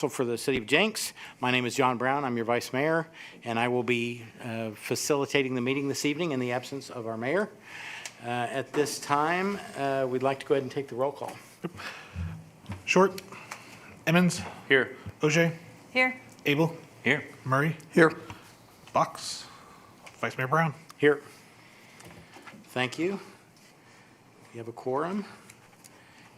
So for the City of Jenks, my name is John Brown. I'm your Vice Mayor, and I will be facilitating the meeting this evening in the absence of our Mayor. At this time, we'd like to go ahead and take the roll call. Short. Emmons. Here. Auger. Here. Abel. Here. Murray. Here. Box. Vice Mayor Brown. Here. Thank you. We have a quorum.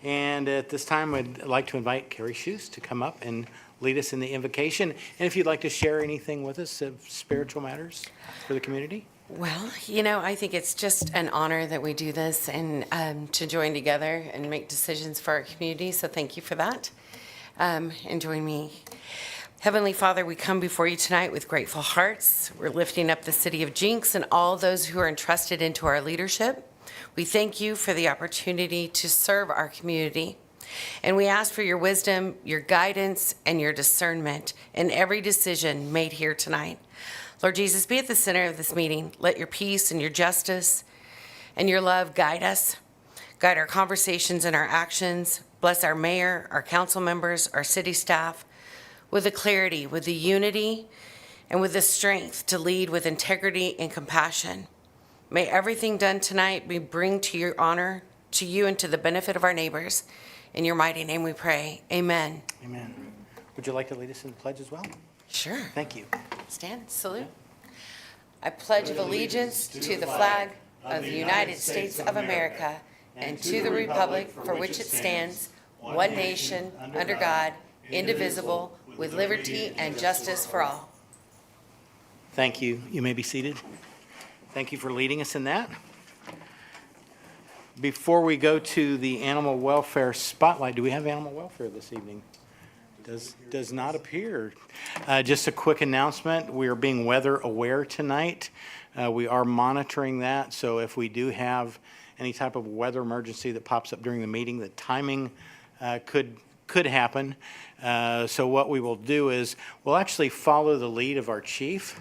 And at this time, I'd like to invite Carrie Shoes to come up and lead us in the invocation. And if you'd like to share anything with us of spiritual matters for the community. Well, I think it's just an honor that we do this and to join together and make decisions for our community. So thank you for that. And join me. Heavenly Father, we come before you tonight with grateful hearts. We're lifting up the city of Jenks and all those who are entrusted into our leadership. We thank you for the opportunity to serve our community. And we ask for your wisdom, your guidance, and your discernment in every decision made here tonight. Lord Jesus, be at the center of this meeting. Let your peace and your justice and your love guide us. Guide our conversations and our actions. Bless our mayor, our council members, our city staff with the clarity, with the unity, and with the strength to lead with integrity and compassion. May everything done tonight be bring to your honor, to you, and to the benefit of our neighbors. In your mighty name we pray. Amen. Amen. Would you like to lead us in the pledge as well? Sure. Thank you. Stand, salute. I pledge allegiance to the flag of the United States of America and to the republic for which it stands, one nation, under God, indivisible, with liberty and justice for all. Thank you. You may be seated. Thank you for leading us in that. Before we go to the animal welfare spotlight, do we have animal welfare this evening? Does not appear. Just a quick announcement. We are being weather aware tonight. We are monitoring that. So if we do have any type of weather emergency that pops up during the meeting, the timing could happen. So what we will do is we'll actually follow the lead of our chief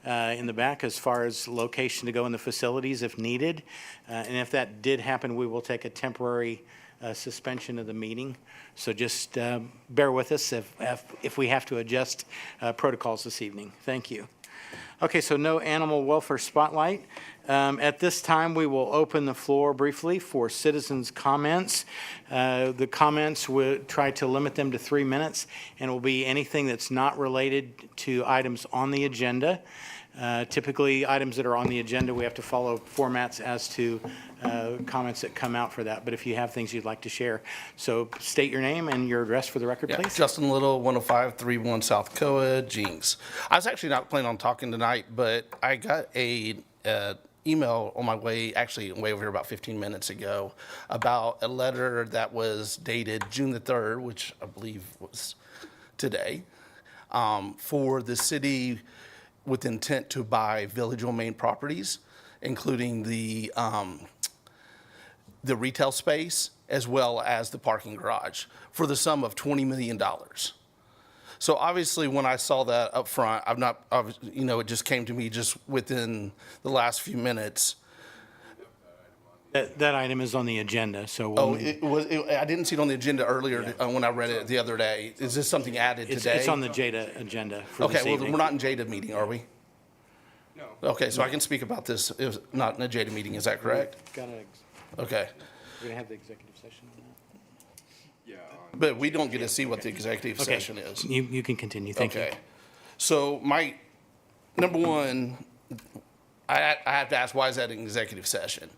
in the back as far as location to go in the facilities if needed. And if that did happen, we will take a temporary suspension of the meeting. So just bear with us if we have to adjust protocols this evening. Thank you. Okay, so no animal welfare spotlight. At this time, we will open the floor briefly for citizens' comments. The comments, we'll try to limit them to 3 minutes, and will be anything that's not related to items on the agenda. Typically, items that are on the agenda, we have to follow formats as to comments that come out for that. But if you have things you'd like to share, so state your name and your address for the record, please. Justin Little, 10531 South Coa, Jenks. I was actually not planning on talking tonight, but I got a email on my way, actually way over here about 15 minutes ago, about a letter that was dated June the 3rd, which I believe was today, for the city with intent to buy Village on Main properties, including the retail space as well as the parking garage for the sum of $20 million. So obviously, when I saw that up front, it just came to me just within the last few minutes. That item is on the agenda, so. I didn't see it on the agenda earlier when I read it the other day. Is this something added today? It's on the JEDA agenda for this evening. Okay, well, we're not in JEDA meeting, are we? No. Okay, so I can speak about this, if not in a JEDA meeting, is that correct? Okay. We're going to have the executive session on that. But we don't get to see what the executive session is. You can continue. Thank you. Okay. So my, number one, I have to ask, why is that an executive session?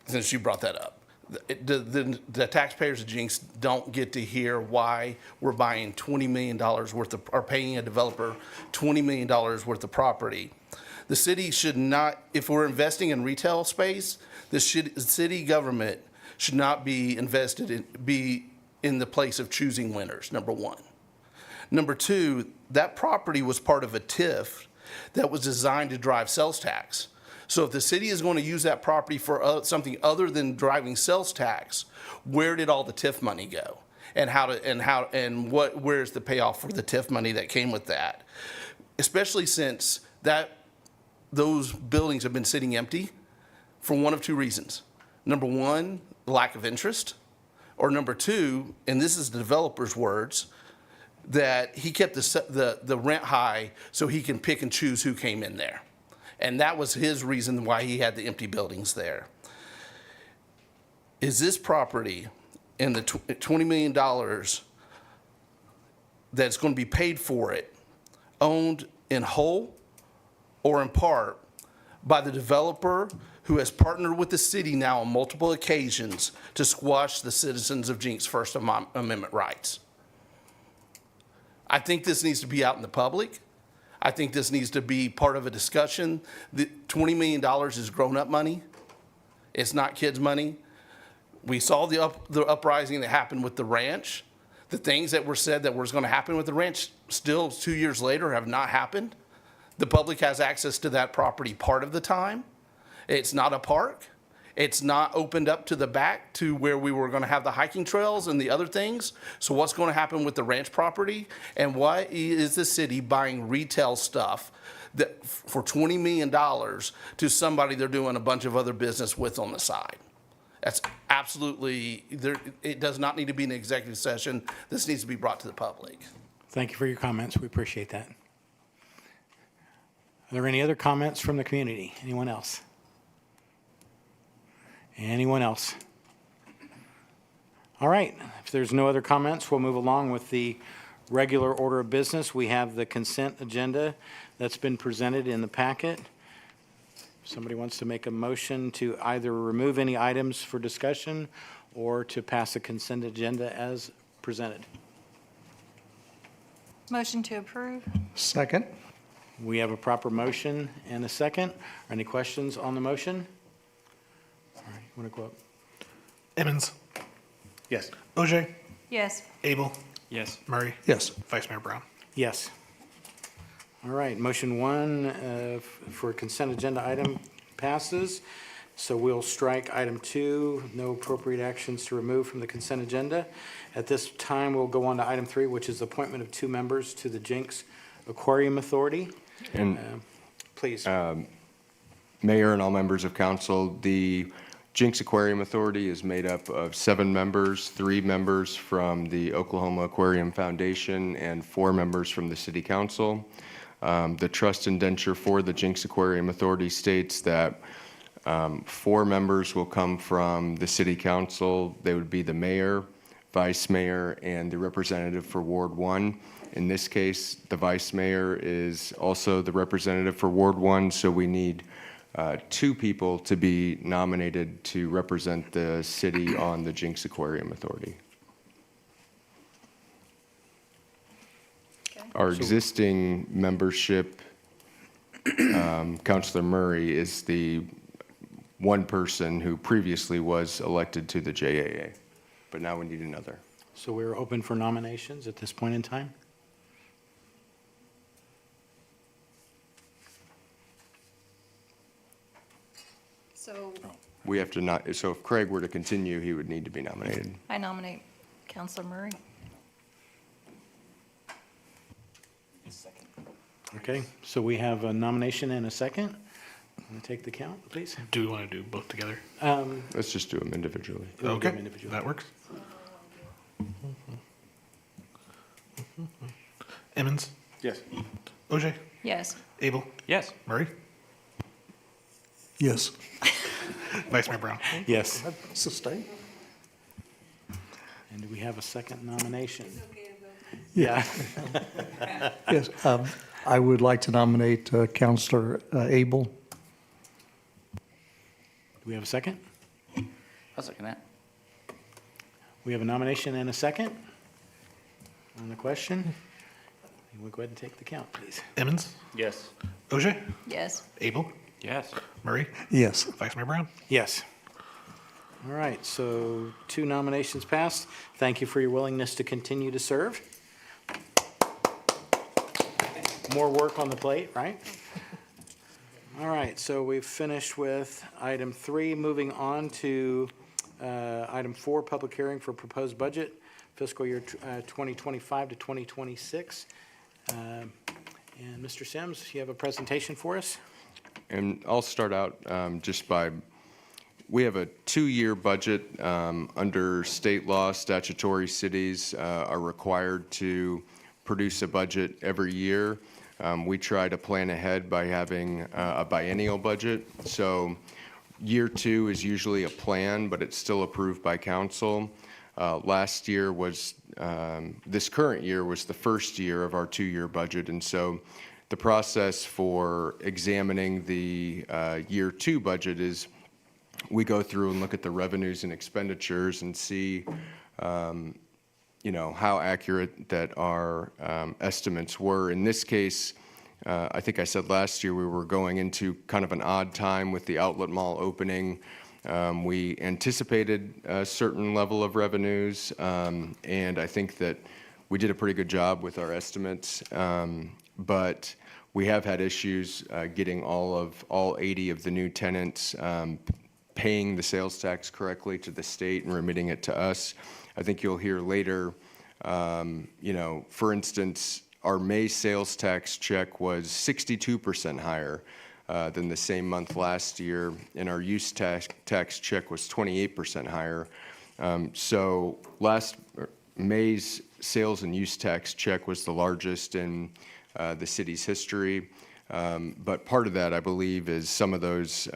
Since you brought that up. The taxpayers of Jenks don't get to hear why we're buying $20 million worth of, or paying a developer $20 million worth of property. The city should not, if we're investing in retail space, the city government should not be be in the place of choosing winners, number one. Number two, that property was part of a TIF that was designed to drive sales tax. So if the city is going to use that property for something other than driving sales tax, where did all the TIF money go? And where's the payoff for the TIF money that came with that? Especially since those buildings have been sitting empty for one of two reasons. Number one, lack of interest. Or number two, and this is the developer's words, that he kept the rent high so he can pick and choose who came in there. And that was his reason why he had the empty buildings there. Is this property and the $20 million that's going to be paid for it owned in whole or in part by the developer who has partnered with the city now on multiple occasions to squash the citizens of Jenks' First Amendment rights? I think this needs to be out in the public. I think this needs to be part of a discussion. The $20 million is grown-up money. It's not kids' money. We saw the uprising that happened with the ranch. The things that were said that was going to happen with the ranch still 2 years later have not happened. The public has access to that property part of the time. It's not a park. It's not opened up to the back to where we were going to have the hiking trails and the other things. So what's going to happen with the ranch property? And why is the city buying retail stuff that for $20 million to somebody they're doing a bunch of other business with on the side? That's absolutely, it does not need to be an executive session. This needs to be brought to the public. Thank you for your comments. We appreciate that. Are there any other comments from the community? Anyone else? Anyone else? All right. If there's no other comments, we'll move along with the regular order of business. We have the consent agenda that's been presented in the packet. If somebody wants to make a motion to either remove any items for discussion or to pass the consent agenda as presented. Motion to approve? Second. We have a proper motion and a second. Any questions on the motion? All right, you want to go up? Emmons, Yes. OJ, Yes. Abel, Yes. Murray, Yes. Vice Mayor Brown. Yes. All right, motion one for consent agenda item passes. So we'll strike item 2, no appropriate actions to remove from the consent agenda. At this time, we'll go on to item 3, which is the appointment of 2 members to the Jenks Aquarium Authority. And Please. Mayor and all members of council, the Jenks Aquarium Authority is made up of 7 members, 3 members from the Oklahoma Aquarium Foundation and 4 members from the City Council. The trust indenture for the Jenks Aquarium Authority states that 4 members will come from the City Council. They would be the mayor, vice mayor, and the representative for Ward 1. In this case, the vice mayor is also the representative for Ward 1, so we need 2 people to be nominated to represent the city on the Jenks Aquarium Authority. Our existing membership, Councilor Murray is the one person who previously was elected to the JAA, but now we need another. So we're open for nominations at this point in time. So We have to not, so if Craig were to continue, he would need to be nominated. I nominate Counselor Murray. Okay, so we have a nomination and a second. Want to take the count, please? Do we want to do both together? Let's just do them individually. We'll do them Okay, individually. that works. Emmons, Yes. OJ, Yes. Abel, Yes. Murray, Yes. Vice Mayor Brown. Yes. Sustain? And do we have a second nomination? Yeah. Yes. I would like to nominate Counselor Abel. Do we have a second? I'll second that. We have a nomination and a second on the question. We'll go ahead and take the count, please. Emmons, Yes. OJ, Yes. Abel, Yes. Murray, Yes. Vice Mayor Brown. Yes. All right, so 2 nominations passed. Thank you for your willingness to continue to serve. More work on the plate, right? All right, so we've finished with item 3. Moving on to item 4, public hearing for proposed budget fiscal year 2025 to 2026. And Mr. Sims, you have a presentation for us? And I'll start out just by, we have a 2-year budget. Under state law, statutory cities are required to produce a budget every year. We try to plan ahead by having a biennial budget. So year 2 is usually a plan, but it's still approved by council. Last year was, this current year was the first year of our 2-year budget. And so the process for examining the year 2 budget is we go through and look at the revenues and expenditures and see, how accurate that our estimates were. In this case, I think I said last year we were going into kind of an odd time with the outlet mall opening. We anticipated a certain level of revenues, and I think that we did a pretty good job with our estimates. But we have had issues getting all 80 of the new tenants paying the sales tax correctly to the state and remitting it to us. I think you'll hear later, for instance, our May sales tax check was 62% higher than the same month last year, and our use tax check was 28% higher. So May's sales and use tax check was the largest in the city's history. But part of that, I believe, is some of those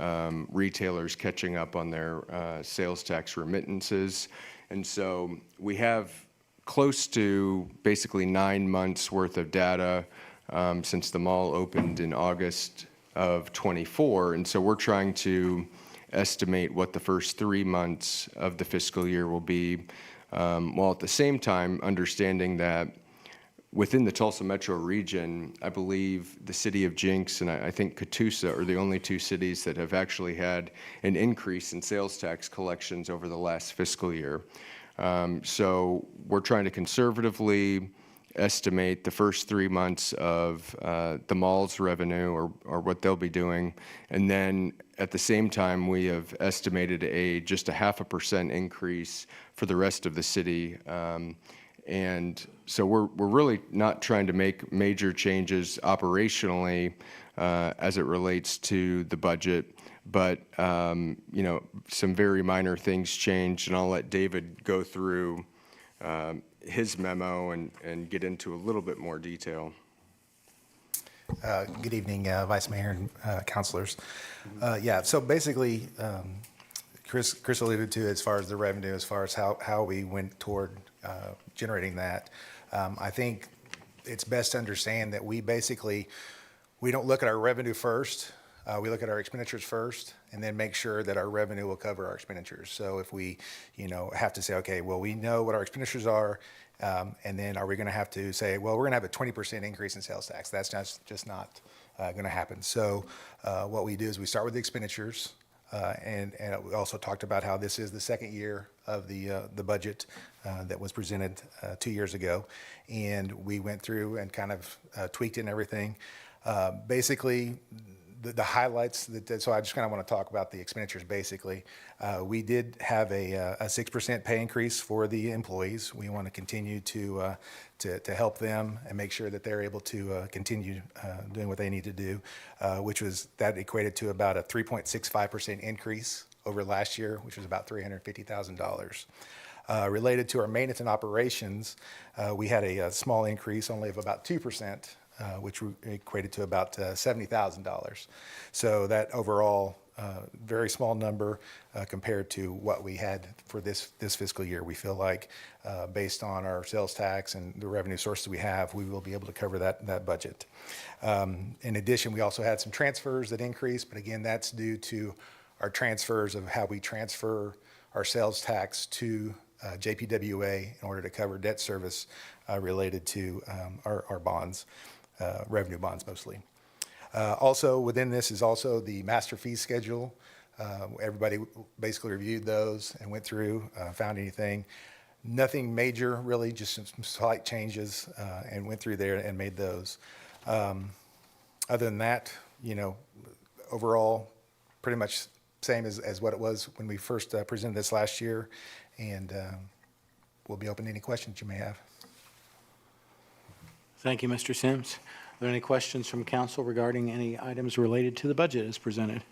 retailers catching up on their sales tax remittances. And so we have close to basically 9 months worth of data since the mall opened in August of '24. And so we're trying to estimate what the first 3 months of the fiscal year will be, while at the same time understanding that within the Tulsa metro region, I believe the city of Jenks and I think Catoosa are the only 2 cities that have actually had an increase in sales tax collections over the last fiscal year. So we're trying to conservatively estimate the first 3 months of the mall's revenue or what they'll be doing. And then at the same time, we have estimated just a 0.5% increase for the rest of the city. And so we're really not trying to make major changes operationally as it relates to the budget, but some very minor things changed, and I'll let David go through his memo and get into a little bit more detail. Good evening, Vice Mayor and councilors. So basically, Chris alluded to as far as the revenue, as far as how we went toward generating that. I think it's best to understand that we don't look at our revenue first. We look at our expenditures first and then make sure that our revenue will cover our expenditures. So if we, have to say, okay, well, we know what our expenditures are, and then are we going to have to say, well, we're going to have a 20% increase in sales tax? That's just not going to happen. So what we do is we start with the expenditures, and we also talked about how this is the second year of the budget that was presented 2 years ago, and we went through and kind of tweaked it and everything. Basically, the highlights so I just kind of want to talk about the expenditures. Basically, we did have a 6% pay increase for the employees. We want to continue to help them and make sure that they're able to continue doing what they need to do, that equated to about a 3.65% increase over last year, which was about $350,000. Related to our maintenance and operations, we had a small increase only of about 2%. Which equated to about $70,000. So that overall, very small number compared to what we had for this fiscal year. We feel like based on our sales tax and the revenue sources we have, we will be able to cover that budget. In addition, we also had some transfers that increased, but again, that's due to our transfers of how we transfer our sales tax to JPWA in order to cover debt service related to our bonds. Revenue bonds mostly. Also within this is also the master fee schedule. Everybody basically reviewed those and went through, found anything. Nothing major really, just some slight changes and went through there and made those. Other than that, overall pretty much same as what it was when we first presented this last year, and we'll be open to any questions you may have. Thank you, Mr. Sims. Are there any questions from council regarding any items related to the budget as presented?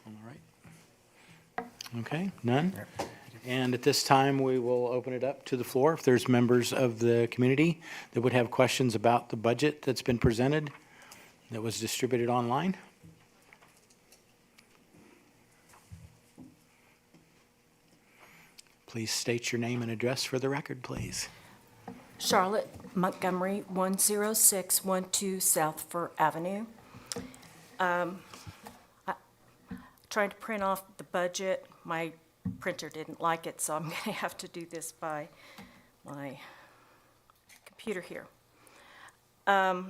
All right. Okay, none? And at this time, we will open it up to the floor. If there's members of the community that would have questions about the budget that's been presented, that was distributed online. Please state your name and address for the record, please. Charlotte Montgomery, 10612 South Fir Avenue. I tried to print off the budget. My printer didn't like it, so I'm going to have to do this by my computer here. The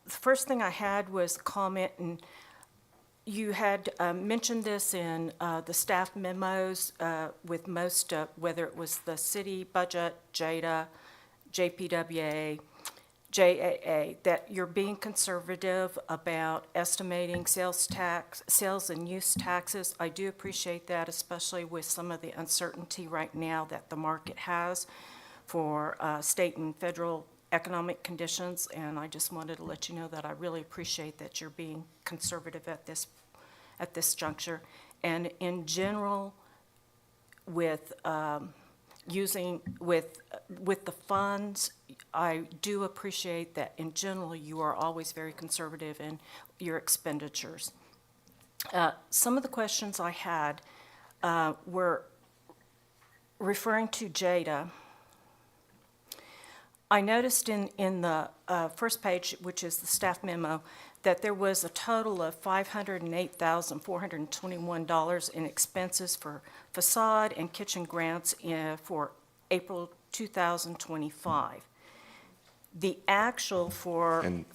first thing I had was a comment, and you had mentioned this in the staff memos with most, whether it was the city budget, JEDA, JPWA, JAA, that you're being conservative about estimating sales and use taxes. I do appreciate that, especially with some of the uncertainty right now that the market has for state and federal economic conditions, and I just wanted to let you know that I really appreciate that you're being conservative at this juncture. And in general, with with the funds, I do appreciate that in general you are always very conservative in your expenditures. Some of the questions I had were referring to JEDA. I noticed in the first page, which is the staff memo, that there was a total of $508,421 in expenses for facade and kitchen grants for April 2025. The actual for... And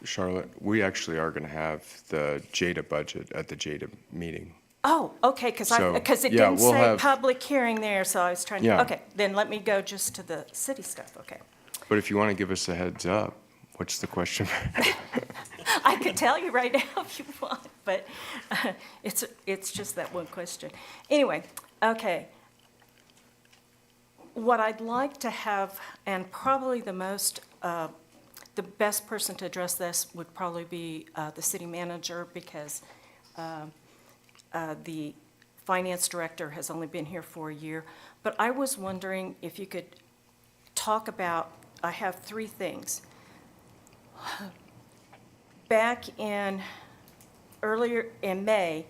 Charlotte, we actually are going to have the JEDA budget at the JEDA meeting. Oh, okay, because So, it yeah, didn't we'll say have- public hearing there, so I was trying to... Yeah. Okay, then let me go just to the city stuff, okay. But if you want to give us a heads up, what's the question? I could tell you right now if you want, but it's just that one question. Anyway, okay. What I'd like to have, and probably the best person to address this would probably be the city manager, because the finance director has only been here for a year. But I was wondering if you could talk about, I have three things. Back earlier in May,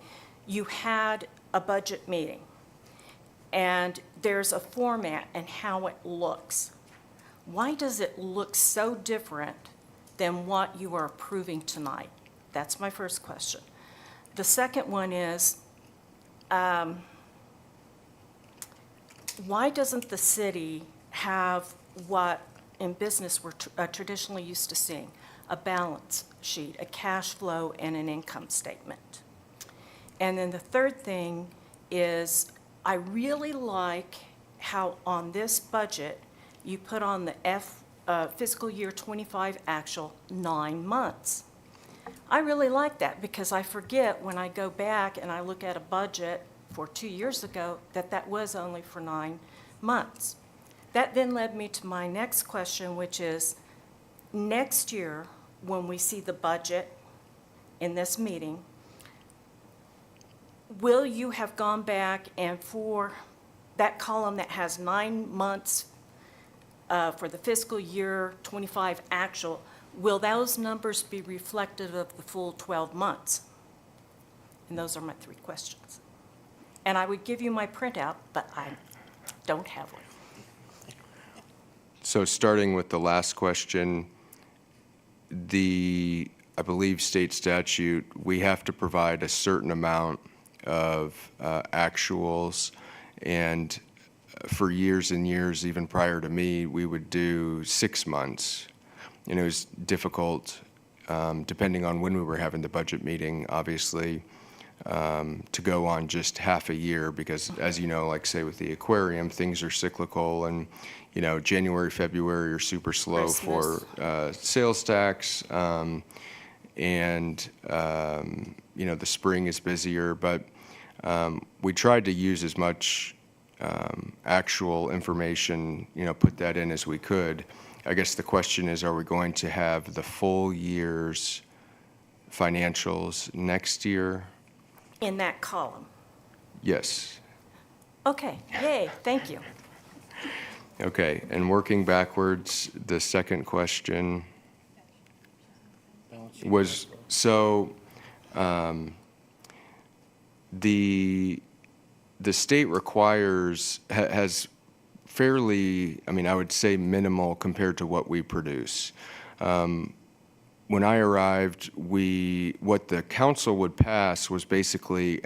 you had a budget meeting, and there's a format and how it looks. Why does it look so different than what you are approving tonight? That's my first question. The second one is, why doesn't the city have what in business we're traditionally used to seeing, a balance sheet, a cash flow, and an income statement? And then the third thing is, I really like how on this budget, you put on the fiscal year 25 actual 9 months. I really like that, because I forget when I go back and I look at a budget for 2 years ago that was only for 9 months. That then led me to my next question, which is, next year, when we see the budget in this meeting, will you have gone back and for that column that has 9 months for the fiscal year 25 actual, will those numbers be reflective of the full 12 months? And those are my three questions. And I would give you my printout, but I don't have one. So starting with the last question, I believe state statute, we have to provide a certain amount of actuals, and for years and years, even prior to me, we would do 6 months. And it was difficult, depending on when we were having the budget meeting, obviously, to go on just half a year, because as you know, like say with the aquarium, things are cyclical, and January, February are super slow for sales tax, and the spring is busier, but we tried to use as much actual information, put that in as we could. I guess the question is, are we going to have the full year's financials next year? In that column. Yes. Okay, yay, thank you. Okay, and working backwards, the second question was, so, the state requires, has fairly, I mean, I would say minimal compared to what we produce. When I arrived, what the council would pass was basically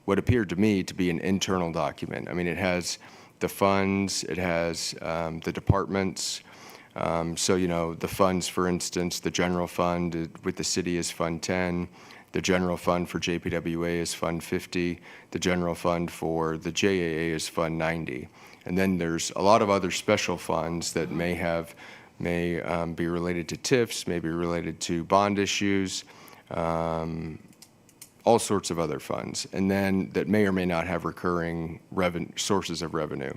what appeared to me to be an internal document. I mean, it has the funds, it has the departments. So, the funds, for instance, the general fund with the city is Fund 10. The general fund for JPWA is Fund 50. The general fund for the JAA is Fund 90. And then there's a lot of other special funds that may be related to TIFs, may be related to bond issues, all sorts of other funds, and then that may or may not have recurring sources of revenue.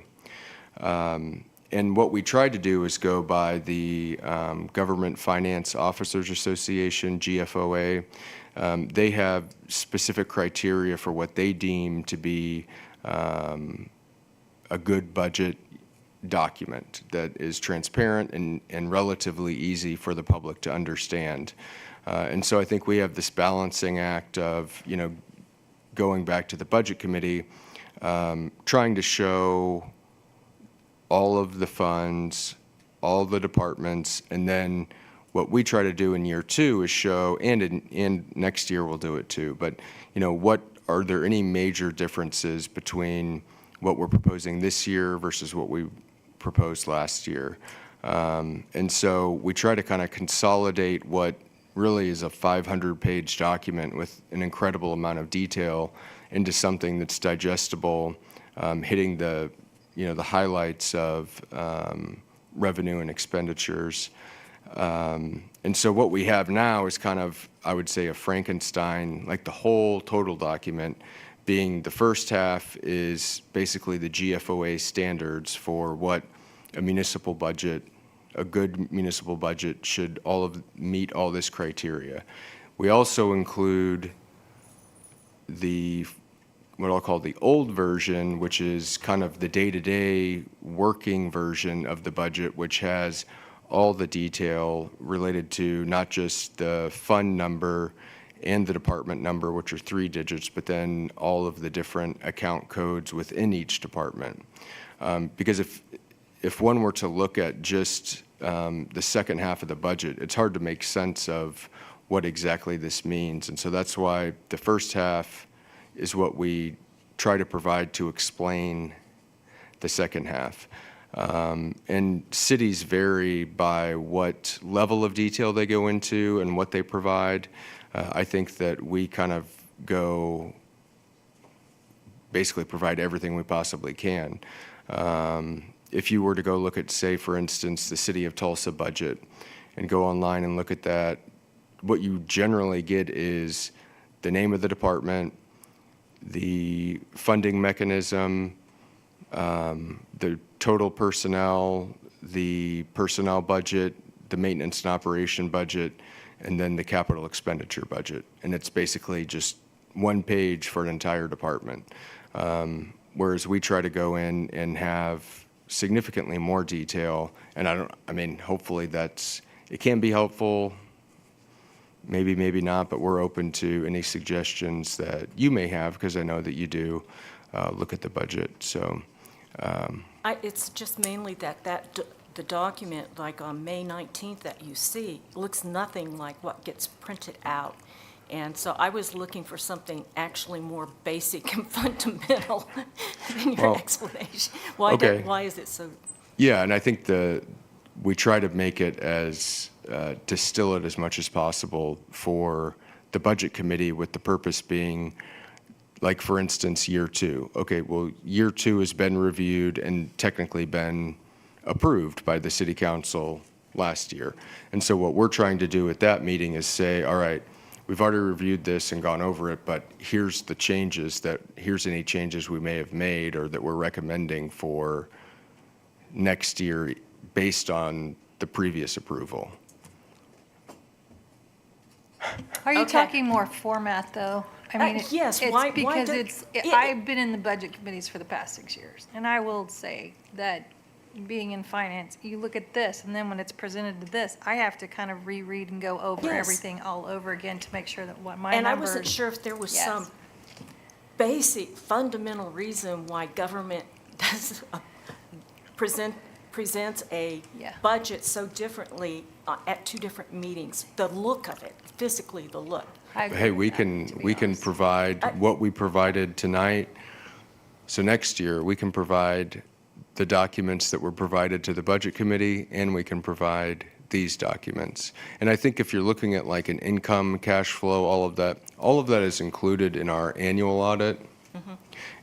And what we tried to do is go by the Government Finance Officers Association, GFOA. They have specific criteria for what they deem to be a good budget document that is transparent and relatively easy for the public to understand. And so I think we have this balancing act of, going back to the Budget Committee, trying to show all of the funds, all the departments, and then what we try to do in year 2 is show, and next year we'll do it too, but, are there any major differences between what we're proposing this year versus what we proposed last year? And so we try to kind of consolidate what really is a 500-page document with an incredible amount of detail into something that's digestible, hitting the highlights of revenue and expenditures. And so what we have now is kind of, I would say, a Frankenstein, like the whole total document being the first half is basically the GFOA standards for what a municipal budget, a good municipal budget should meet all this criteria. We also include what I'll call the old version, which is kind of the day-to-day working version of the budget, which has all the detail related to not just the fund number and the department number, which are 3 digits, but then all of the different account codes within each department. Because if one were to look at just the second half of the budget, it's hard to make sense of what exactly this means. And so that's why the first half is what we try to provide to explain the second half. And cities vary by what level of detail they go into and what they provide. I think that we kind of basically provide everything we possibly can. If you were to go look at, say, for instance, the City of Tulsa budget and go online and look at that, what you generally get is the name of the department, the funding mechanism, the total personnel, the personnel budget, the maintenance and operation budget, and then the capital expenditure budget. And it's basically just one page for an entire department. Whereas we try to go in and have significantly more detail. And hopefully it can be helpful, maybe not, but we're open to any suggestions that you may have, because I know that you do look at the budget. So It's just mainly the document, like on May 19th that you see, looks nothing like what gets printed out. And so I was looking for something actually more basic and fundamental than your explanation. Why is it so? Yeah, and I think we try to make it distill it as much as possible for the Budget Committee, with the purpose being, like, for instance, year 2. Okay, well, year 2 has been reviewed and technically been approved by the City Council last year. And so what we're trying to do at that meeting is say, all right, we've already reviewed this and gone over it, but here's any changes we may have made or that we're recommending for next year based on the previous approval. Are you Okay. talking more format, though? I mean, yes, it's why because do- I've been in the budget committees for the past 6 years, and I will say that being in finance, you look at this, and then when it's presented to this, I have to kind of reread and go over Yes. everything all over again to make sure that what my And I numbers. wasn't sure if there was Yes. some basic, fundamental reason why government does presents a Yeah. budget so differently at two different meetings. The look of it, physically, the look. I agree Hey, with we that, can, to be we can honest. provide what we provided tonight. So next year, we can provide the documents that were provided to the Budget Committee, and we can provide these documents. And I think if you're looking at like an income, cash flow, all of that is included in our annual audit.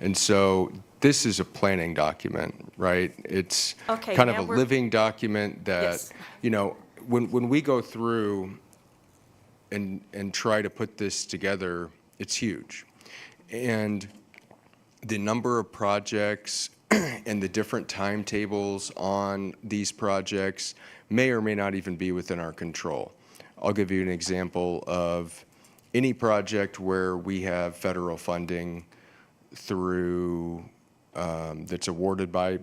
And so this is a planning document, right? It's Okay, kind of now a we're- living document that, Yes. you know, when we go through and try to put this together, it's huge. And the number of projects and the different timetables on these projects may or may not even be within our control. I'll give you an example of any project where we have federal funding through, that's awarded by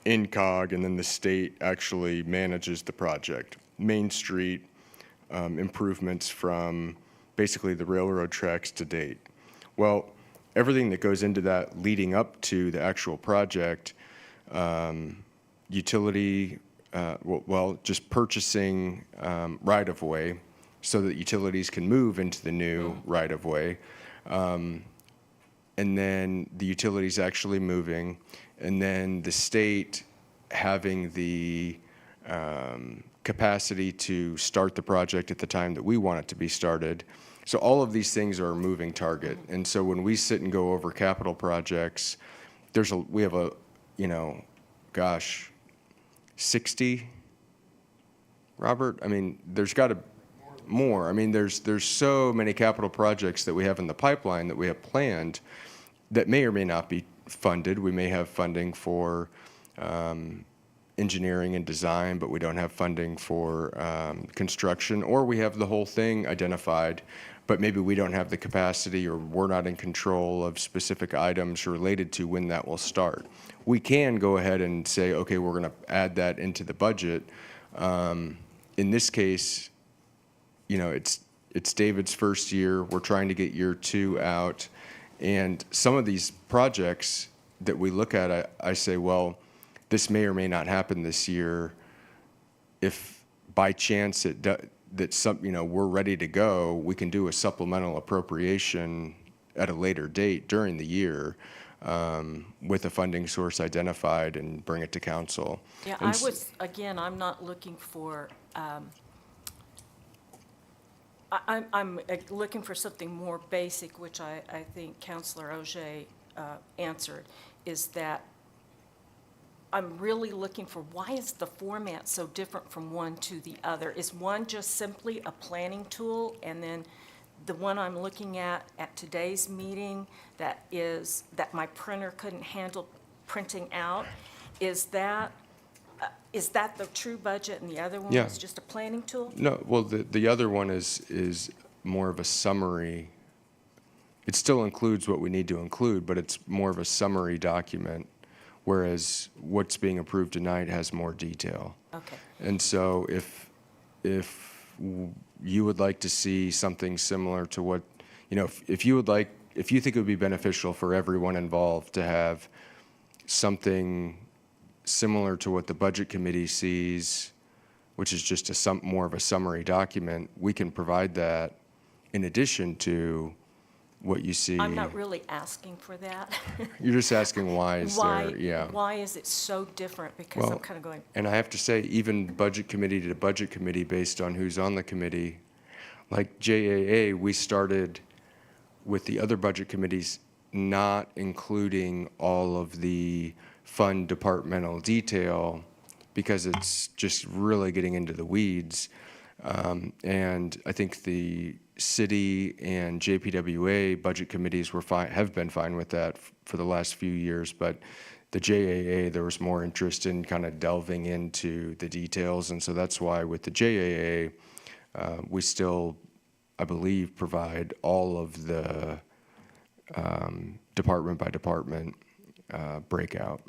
INCOG, and then the state actually manages the project. Main Street improvements from basically the railroad tracks to date. Well, everything that goes into that leading up to the actual project, utility, just purchasing right-of-way so that utilities can move into the new right-of-way. And then the utilities actually moving, and then the state having the capacity to start the project at the time that we want it to be started. So all of these things are a moving target. And so when we sit and go over capital projects, we have a, 60, Robert? I mean, there's got to more. I mean, there's so many capital projects that we have in the pipeline that we have planned that may or may not be funded. We may have funding for engineering and design, but we don't have funding for construction, or we have the whole thing identified, but maybe we don't have the capacity, or we're not in control of specific items related to when that will start. We can go ahead and say, okay, we're going to add that into the budget. In this case, it's David's first year. We're trying to get year 2 out. And some of these projects that we look at, I say, well, this may or may not happen this year. If by chance we're ready to go, we can do a supplemental appropriation at a later date during the year with a funding source identified and bring it to council. Yeah, And I'm not looking for, I'm looking for something more basic, which I think Councilor Ogier answered, is that I'm really looking for, why is the format so different from one to the other? Is one just simply a planning tool, and then the one I'm looking at today's meeting that my printer couldn't handle printing out, is that the true budget, and the other one Yeah. was just a planning tool? No, well, the other one is more of a summary. It still includes what we need to include, but it's more of a summary document, whereas what's being approved tonight has more detail. Okay. And so if you would like to see something similar to what, if you think it would be beneficial for everyone involved to have something similar to what the Budget Committee sees, which is just more of a summary document, we can provide that in addition to what you see. I'm not really asking for that. You're just asking why is there, yeah. Why is it so different? Because I'm kind of going, And I have to say, even Budget Committee to Budget Committee, based on who's on the committee, like JAA, we started with the other budget committees not including all of the fund departmental detail because it's just really getting into the weeds. And I think the city and JPWA budget committees have been fine with that for the last few years, but the JAA, there was more interest in kind of delving into the details, and so that's why with the JAA, we still, I believe, provide all of the department by department breakout.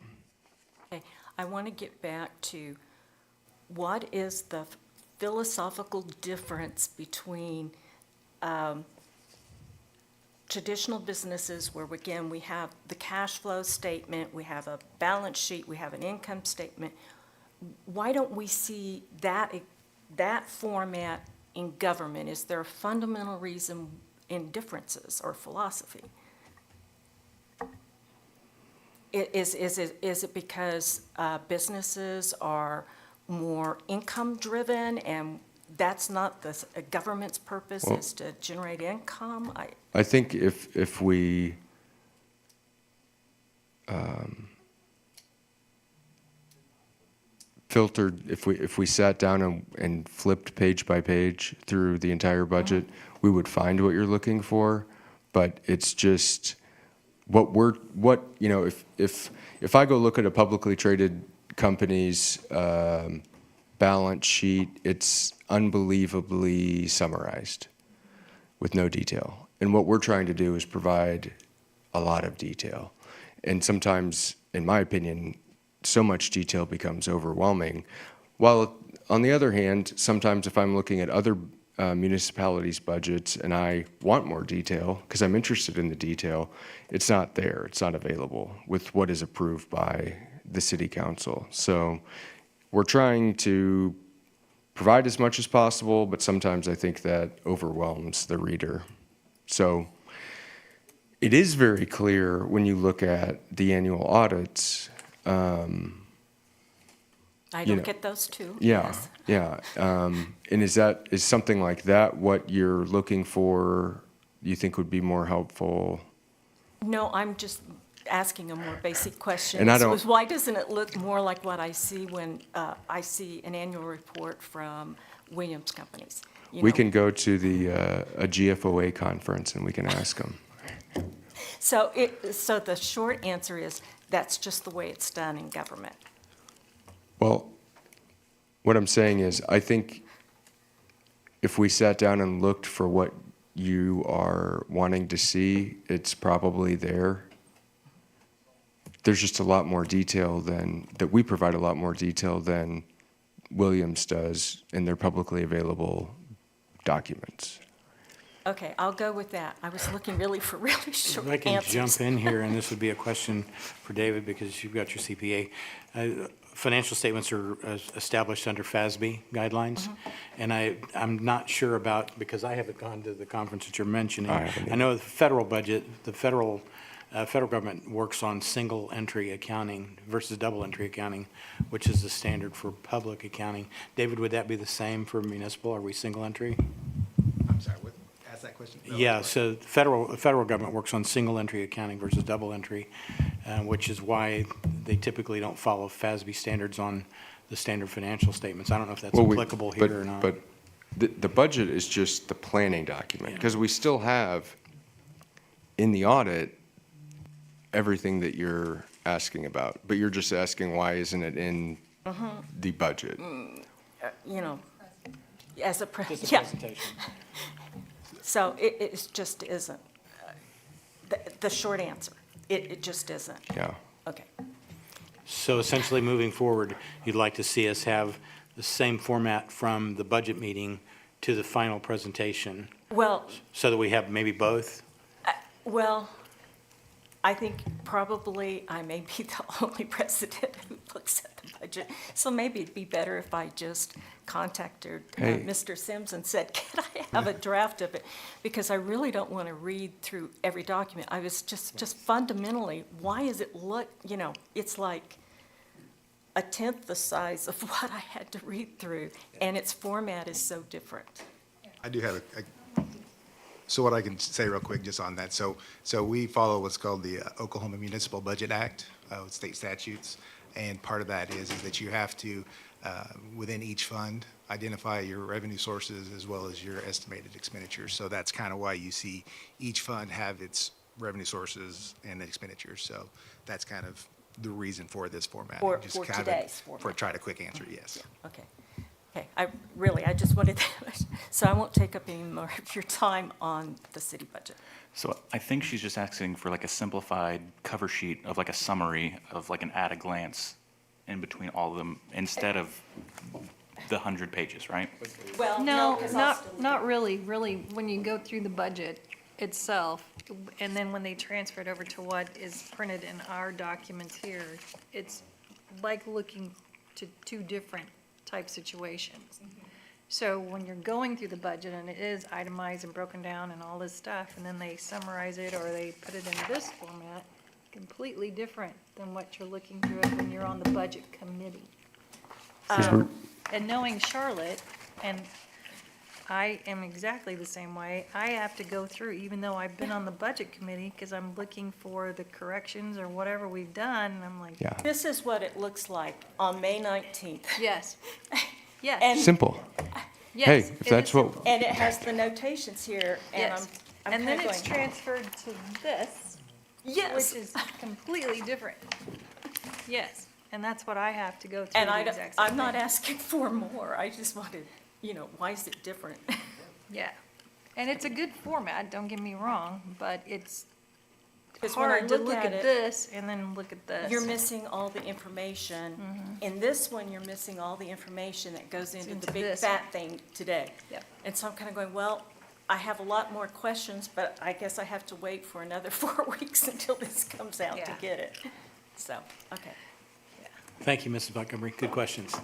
Okay, I want to get back to what is the philosophical difference between traditional businesses where, again, we have the cash flow statement, we have a balance sheet, we have an income statement. Why don't we see that format in government? Is there a fundamental reason in differences or philosophy? Is it because businesses are more income-driven, and that's not the government's purpose, is to generate income? I think if we filtered, if we sat down and flipped page by page through the entire budget, we would find what you're looking for. But it's just if I go look at a publicly traded company's balance sheet, it's unbelievably summarized with no detail. And what we're trying to do is provide a lot of detail. And sometimes, in my opinion, so much detail becomes overwhelming. While on the other hand, sometimes if I'm looking at other municipalities' budgets and I want more detail, because I'm interested in the detail, it's not there, it's not available with what is approved by the city council. So we're trying to provide as much as possible, but sometimes I think that overwhelms the reader. So it is very clear when you look at the annual audits. I don't get those two. Yeah, Yes. yeah. And is something like that what you're looking for, you think would be more helpful? No, I'm just asking a more basic question. And I don't- Why doesn't it look more like what I see when I see an annual report from Williams Companies? You We know? can go to a GFOA conference and we can ask them. So the short answer is, that's just the way it's done in government. Well, what I'm saying is, I think if we sat down and looked for what you are wanting to see, it's probably there. There's just a lot more detail that we provide a lot more detail than Williams does in their publicly available documents. Okay, I'll go with that. I was looking really for really short If I can answers. jump in here, and this would be a question for David, because you've got your CPA. Financial statements are established under FASB guidelines, and I'm not sure about, because I haven't gone to the conference that you're mentioning. I haven't I know the federal budget, the federal government works on single entry accounting versus double entry accounting, which is the standard for public accounting. David, would that be the same for municipal? Are we single entry? I'm sorry, ask that question? Yeah, so the federal government works on single entry accounting versus double entry, which is why they typically don't follow FASB standards on the standard financial statements. I don't know if that's applicable here or not. But the budget is just the planning document, because we still have in the audit everything that you're asking about, but you're just asking why isn't it in the budget? You know, as a, Just a yeah. presentation. So it just isn't. The short answer, it just isn't. Yeah. Okay. So essentially, moving forward, you'd like to see us have the same format from the budget meeting to the final presentation, Well, so that we have maybe both? well, I think probably I may be the only president who looks at the budget. So maybe it'd be better if I just contacted Hey. Mr. Sims and said, can I have a draft of it? Because I really don't want to read through every document. I was just fundamentally, why does it look, you know, it's like a tenth the size of what I had to read through, and its format is so different. I do have so what I can say real quick just on that. So we follow what's called the Oklahoma Municipal Budget Act with state statutes. And part of that is that you have to, within each fund, identify your revenue sources as well as your estimated expenditures. So that's kind of why you see each fund have its revenue sources and expenditures. So that's kind of the reason for this format. For Just kind of today's format. For try to quick answer, yes. Okay. Okay, I just wanted that, so I won't take up any more of your time on the city budget. So I think she's just asking for like a simplified cover sheet of like a summary of like an at a glance in between all of them instead of the 100 pages, right? Well, No, not really. Really, when you go through the budget itself, and then when they transfer it over to what is printed in our documents here, it's like looking to two different type situations. So when you're going through the budget and it is itemized and broken down and all this stuff, and then they summarize it or they put it in this format, completely different than what you're looking through it when you're on the budget committee. And knowing Charlotte, and I am exactly the same way, I have to go through, even though I've been on the budget committee, because I'm looking for the corrections or whatever we've done, and I'm like, Yeah, This is what it looks like on May 19th. yes, yes, And- simple. yes. Hey, it if that's is what, simple. And it has the notations here, and Yes. I'm And kind then of it's going, transferred to this, yes. which is completely different. Yes, and that's what I have to go through And the exact same I'm not thing. asking for more, I just wanted, why is it different? Yeah, and it's a good format, don't get me wrong, but it's Because when I hard to look look at at it, this and then look at this. you're missing all the information. In this one, you're missing all the information that goes into Into the big this fat thing today. Yep. And so I'm kind of going, well, I have a lot more questions, but I guess I have to wait for another 4 weeks until this comes out to Yeah. get it. So, okay. Thank you, Mrs. Montgomery. Good questions.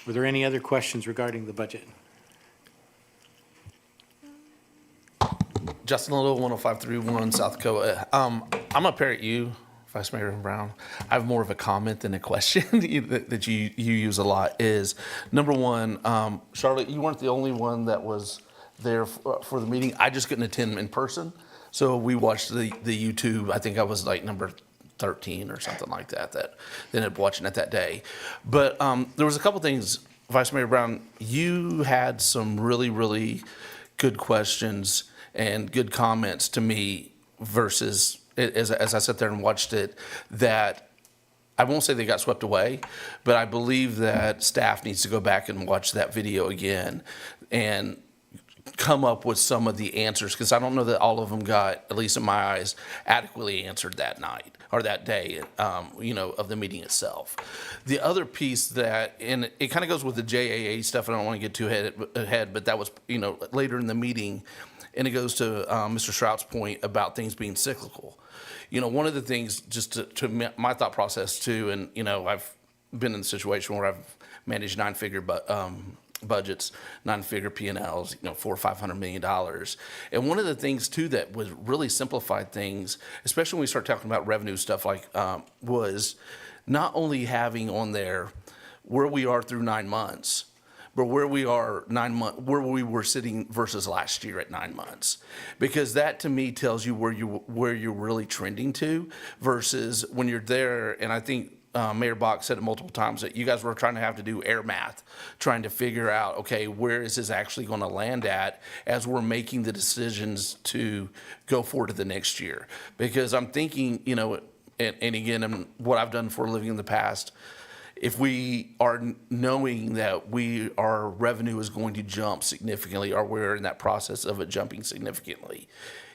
Were there any other questions regarding the budget? Justin Little, 10531 South Dakota. I'm gonna parrot you, Vice Mayor Brown. I have more of a comment than a question that you use a lot. Is number one, Charlotte, you weren't the only one that was there for the meeting. I just couldn't attend in person, so we watched the YouTube. I think I was like number 13 or something like that ended up watching it that day. But there was a couple things, Vice Mayor Brown. You had some really, really good questions and good comments to me versus, as I sat there and watched it, that I won't say they got swept away, but I believe that staff needs to go back and watch that video again and come up with some of the answers, because I don't know that all of them got, at least in my eyes, adequately answered that night or that day, of the meeting itself. The other piece that, and it kind of goes with the JAA stuff, and I don't want to get too ahead, but that was, later in the meeting, and it goes to Mr. Shrout's point about things being cyclical. One of the things, just to my thought process too, and, I've been in a situation where I've managed nine-figure budgets, nine-figure P&Ls, $400 or $500 million. And one of the things too that was really simplified things, especially when we start talking about revenue stuff, like was not only having on there where we are through 9 months, but where we are 9 months, where we were sitting versus last year at 9 months, because that to me tells you where you're really trending to versus when you're there. And I think Mayor Bach said it multiple times that you guys were trying to have to do air math, trying to figure out, okay, where is this actually going to land at as we're making the decisions to go forward to the next year. Because I'm thinking, and again, what I've done for a living in the past, if we are knowing that our revenue is going to jump significantly, or we're in that process of it jumping significantly,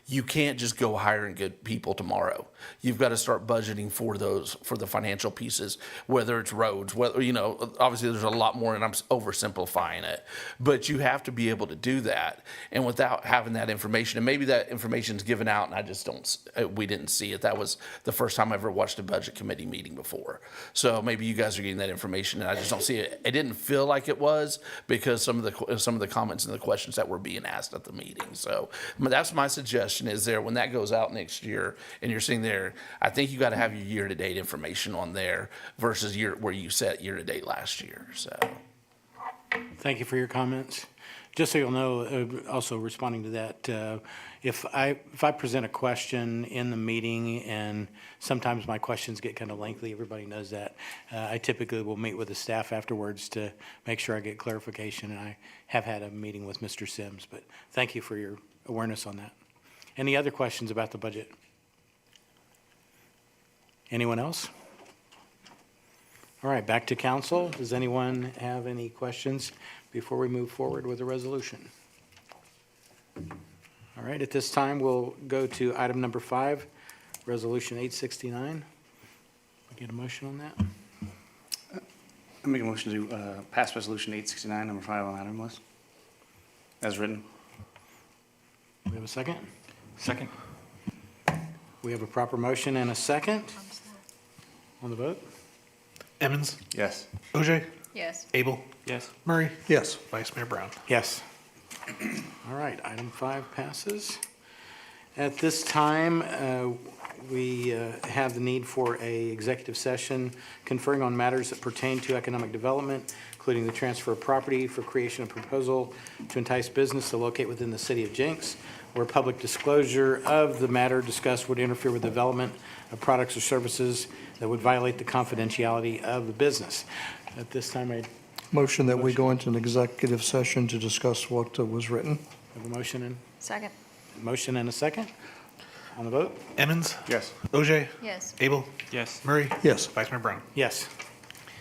you can't just go hiring good people tomorrow. You've got to start budgeting for the financial pieces, whether it's roads, obviously there's a lot more, and I'm oversimplifying it, but you have to be able to do that. And without having that information, and maybe that information is given out and we didn't see it. That was the first time I ever watched a budget committee meeting before. So maybe you guys are getting that information and I just don't see it. It didn't feel like it was because some of the comments and the questions that were being asked at the meeting. So that's my suggestion. Is there when that goes out next year and you're sitting there, I think you got to have your year-to-date information on there versus where you set year-to-date last year. So, Thank you for your comments. Just so you'll know, also responding to that, if I present a question in the meeting and sometimes my questions get kind of lengthy, everybody knows that, I typically will meet with the staff afterwards to make sure I get clarification, and I have had a meeting with Mr. Sims, but thank you for your awareness on that. Any other questions about the budget? Anyone else? All right, back to council. Does anyone have any questions before we move forward with the resolution? All right, at this time, we'll go to item number 5, Resolution 869. Get a motion on that? I make a motion to pass resolution 869, number 5 on the item list, as written. We have a second? Second? We have a proper motion and a second on the vote? Emmons, Yes. OJ, Yes. Abel, Yes. Murray, Yes. Vice Mayor Brown. Yes. All right, item 5 passes. At this time, we have the need for a executive session conferring on matters that pertain to economic development, including the transfer of property for creation of proposal to entice business to locate within the city of Jenks, where public disclosure of the matter discussed would interfere with development of products or services that would violate the confidentiality of the business. At this time, I Motion that we go into an executive session to discuss what was written. have a motion and a second on the vote? Emmons, Yes. OJ, Yes. Abel, Yes. Murray, Yes. Vice Mayor Brown. Yes.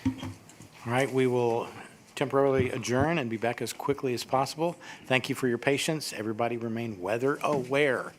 All right, we will temporarily adjourn and be back as quickly as possible. Thank you for your patience. Everybody remain weather aware.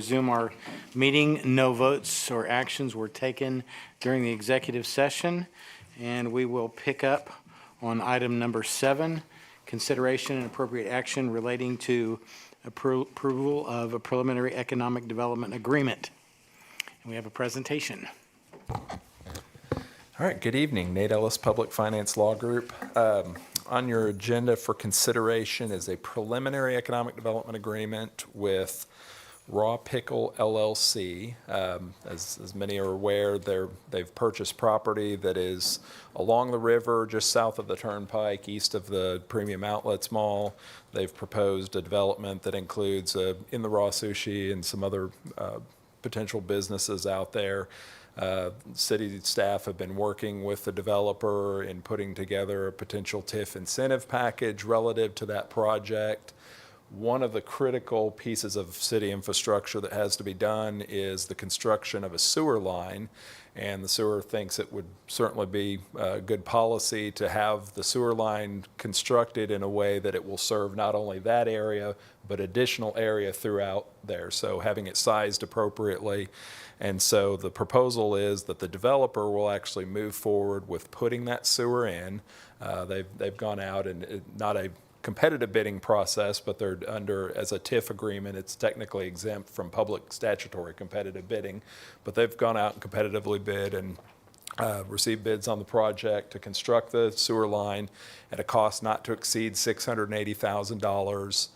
resume our meeting. No votes or actions were taken during the executive session, and we will pick up on item number 7, consideration and appropriate action relating to approval of a preliminary economic development agreement. And we have a presentation. All right, good evening. Nate Ellis, Public Finance Law Group. On your agenda for consideration is a preliminary economic development agreement with Raw Pickle LLC. As many are aware, they've purchased property that is along the river, just south of the Turnpike, east of the Premium Outlets Mall. They've proposed a development that includes In the Raw Sushi and some other potential businesses out there. City staff have been working with the developer in putting together a potential TIF incentive package relative to that project. One of the critical pieces of city infrastructure that has to be done is the construction of a sewer line, and the sewer thinks it would certainly be good policy to have the sewer line constructed in a way that it will serve not only that area, but additional area throughout there, so having it sized appropriately. And so the proposal is that the developer will actually move forward with putting that sewer in. They've gone out and not a competitive bidding process, but they're under, as a TIF agreement, it's technically exempt from public statutory competitive bidding. But they've gone out and competitively bid and received bids on the project to construct the sewer line at a cost not to exceed $680,000.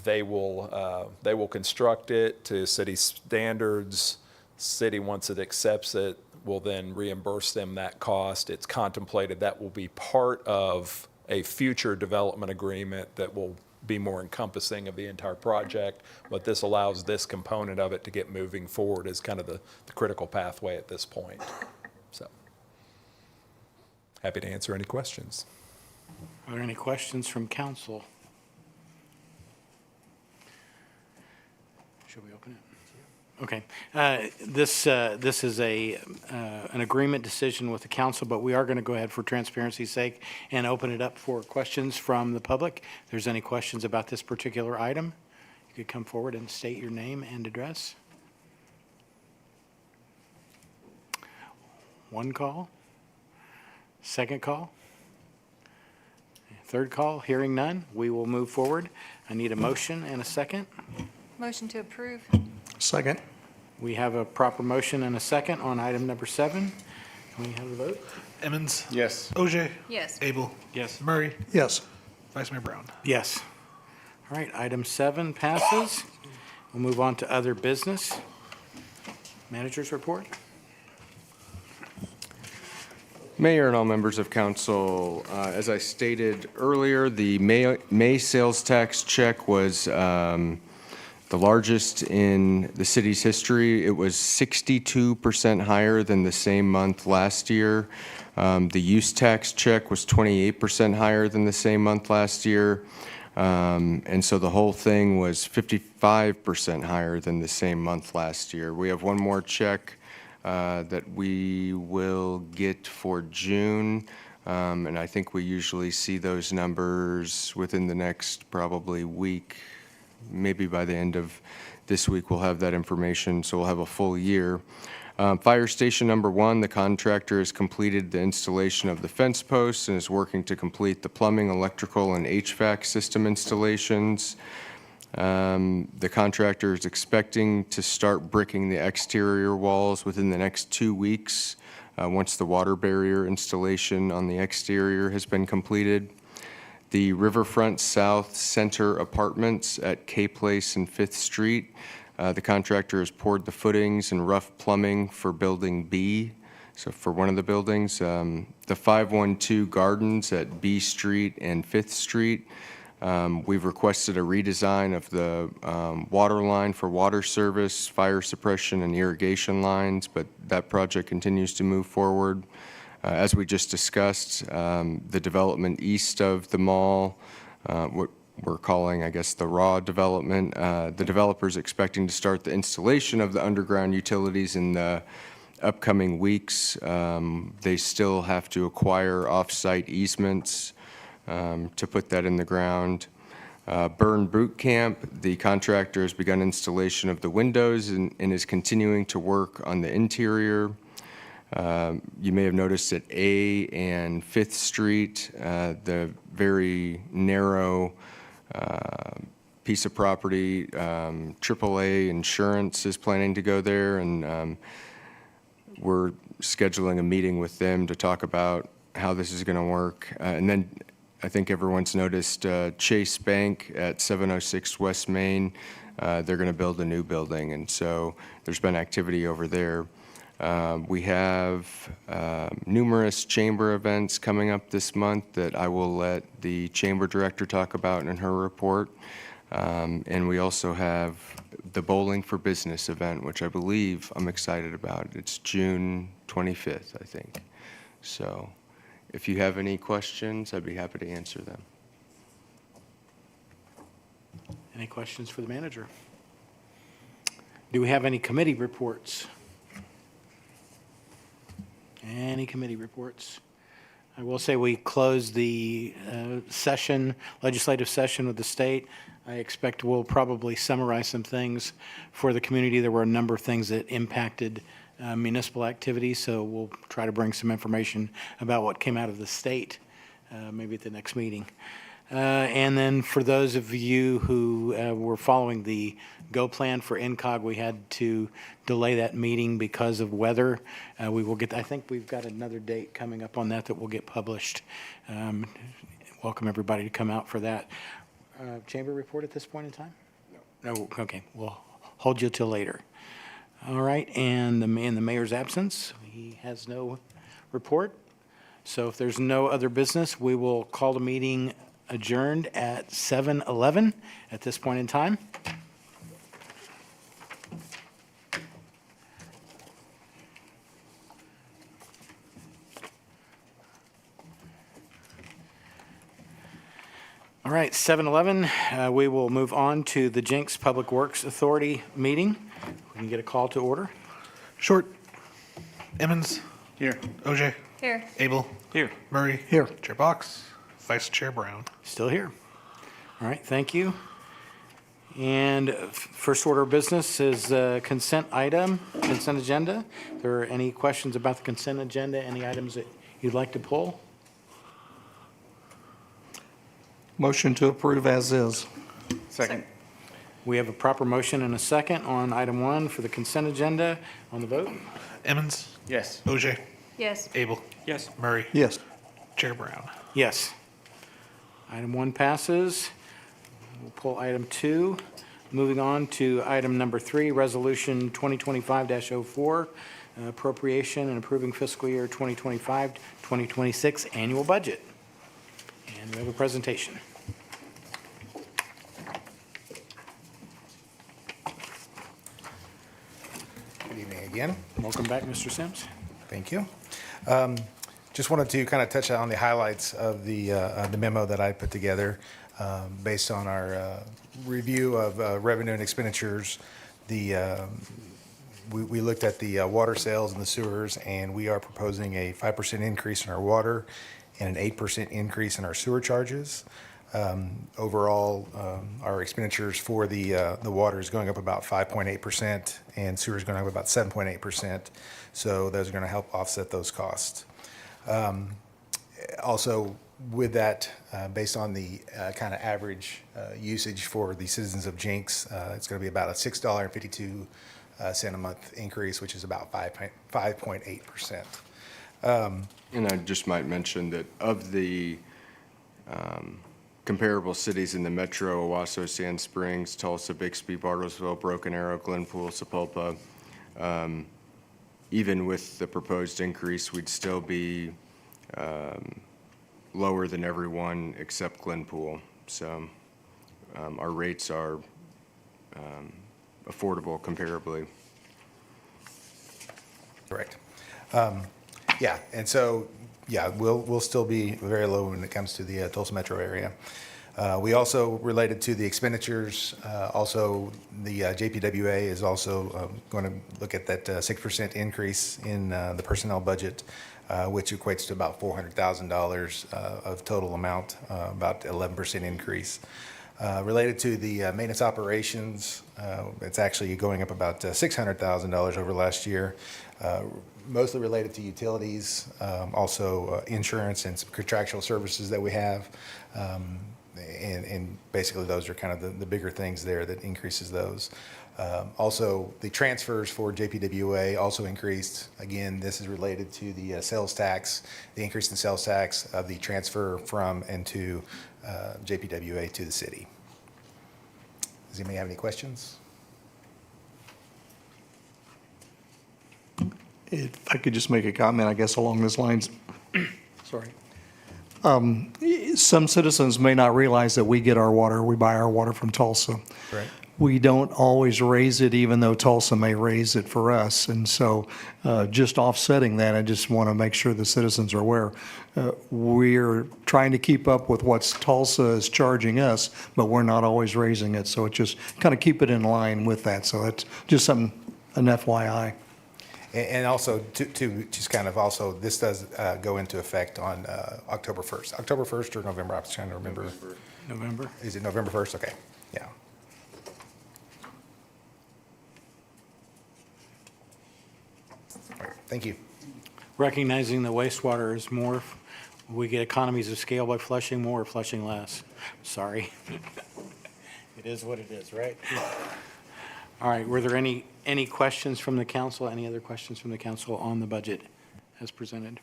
They will construct it to city standards. City, once it accepts it, will then reimburse them that cost. It's contemplated that will be part of a future development agreement that will be more encompassing of the entire project, but this allows this component of it to get moving forward as kind of the critical pathway at this point. So, happy to answer any questions. Are there any questions from council? Should we open it? Okay. This is an agreement decision with the council, but we are going to go ahead for transparency's sake and open it up for questions from the public. If there's any questions about this particular item, you could come forward and state your name and address. One call. Second call. Third call. Hearing none, we will move forward. I need a motion and a second. Motion to approve. Second. We have a proper motion and a second on item number 7. Can we have a vote? Emmons? Yes. OJ? Yes. Abel? Yes. Murray? Yes. Vice Mayor Brown? Yes. All right, item 7 passes. We'll move on to other business. Manager's report. Mayor and all members of council, as I stated earlier, the May sales tax check was the largest in the city's history. It was 62% higher than the same month last year. The use tax check was 28% higher than the same month last year. And so the whole thing was 55% higher than the same month last year. We have one more check that we will get for June. And I think we usually see those numbers within the next probably week. Maybe by the end of this week, we'll have that information, so we'll have a full year. Fire station number 1, the contractor has completed the installation of the fence posts and is working to complete the plumbing, electrical, and HVAC system installations. The contractor is expecting to start bricking the exterior walls within the next 2 weeks, once the water barrier installation on the exterior has been completed. The Riverfront South Center Apartments at K Place and 5th Street. The contractor has poured the footings and rough plumbing for Building B, so for one of the buildings. The 512 Gardens at B Street and 5th Street. We've requested a redesign of the water line for water service, fire suppression, and irrigation lines, but that project continues to move forward. As we just discussed, the development east of the mall, what we're calling, I guess, the raw development, the developer's expecting to start the installation of the underground utilities in the upcoming weeks. They still have to acquire off-site easements to put that in the ground. Burn Boot Camp, the contractor has begun installation of the windows and is continuing to work on the interior. You may have noticed at A and 5th Street, the very narrow piece of property, AAA Insurance is planning to go there, and we're scheduling a meeting with them to talk about how this is going to work. And then I think everyone's noticed Chase Bank at 706 West Main, they're going to build a new building, and so there's been activity over there. We have numerous chamber events coming up this month that I will let the chamber director talk about in her report. And we also have the Bowling for Business event, which I believe I'm excited about. It's June 25th, I think. So if you have any questions, I'd be happy to answer them. Any questions for the manager? Do we have any committee reports? Any committee reports? I will say we closed the legislative session with the state. I expect we'll probably summarize some things for the community. There were a number of things that impacted municipal activity, so we'll try to bring some information about what came out of the state, maybe at the next meeting. And then for those of you who were following the GO plan for NCOG, we had to delay that meeting because of weather. We will get, I think we've got another date coming up on that will get published. Welcome everybody to come out for that. Chamber report at this point in time? No. Okay, we'll hold you till later. All right, and in the mayor's absence, he has no report. So if there's no other business, we will call the meeting adjourned at 7:11 at this point in time. All right, 7:11, we will move on to the Jenks Public Works Authority meeting. We can get a call to order. Short. Emmons. Here. OJ. Here. Abel. Here. Murray. Here. Chair Box. Vice Chair Brown. Still here. All right, thank you. And first order of business is consent item, consent agenda. If there are any questions about the consent agenda, any items that you'd like to pull? Motion to approve as is. Second. We have a proper motion and a second on item 1 for the consent agenda. On the vote? Emmons. Yes. OJ. Yes. Abel. Yes. Murray. Yes. Chair Brown. Yes. Item 1 passes. We'll pull item 2. Moving on to item number 3, Resolution 2025-04, appropriation and approving fiscal year 2025-2026 annual budget. And we have a presentation. Good evening again. Welcome back, Mr. Sims. Thank you. Just wanted to kind of touch on the highlights of the memo that I put together based on our review of revenue and expenditures. We looked at the water sales and the sewers, and we are proposing a 5% increase in our water and an 8% increase in our sewer charges. Overall, our expenditures for the water is going up about 5.8%, and sewer is going up about 7.8%. So those are going to help offset those costs. Also, with that, based on the kind of average usage for the citizens of Jenks, it's going to be about a $6.52 a month increase, which is about 5.8%. And I just might mention that of the comparable cities in the metro, Owasso, Sand Springs, Tulsa, Bixby, Bartlesville, Broken Arrow, Glenpool, Sapulpa, even with the proposed increase, we'd still be lower than everyone except Glenpool. So our rates are affordable comparably. Correct. Yeah, and so, yeah, we'll still be very low when it comes to the Tulsa metro area. We also, related to the expenditures, also the JPWA is also going to look at that 6% increase in the personnel budget, which equates to about $400,000 of total amount, about 11% increase. Related to the maintenance operations, it's actually going up about $600,000 over last year, mostly related to utilities, also insurance and some contractual services that we have. And basically, those are kind of the bigger things there that increases those. Also, the transfers for JPWA also increased. Again, this is related to the sales tax, the increase in sales tax of the transfer from and to JPWA to the city. Does anybody have any questions? If I could just make a comment, I guess, along those lines. Sorry. Some citizens may not realize that we get our water, we buy our water from Tulsa. Right. We don't always raise it, even though Tulsa may raise it for us. And so just offsetting that, I just want to make sure the citizens are aware. We're trying to keep up with what Tulsa is charging us, but we're not always raising it. So it just kind of keep it in line with that. So that's just something, an FYI. And also, to just kind of also, this does go into effect on October 1st. October 1st or November? I was trying to remember. November? Is it November 1st? Okay, yeah. All right, thank you. Recognizing that wastewater is more, we get economies of scale by flushing more or flushing less. Sorry. It is what it is, right? All right, were there any questions from the council? Any other questions from the council on the budget as presented?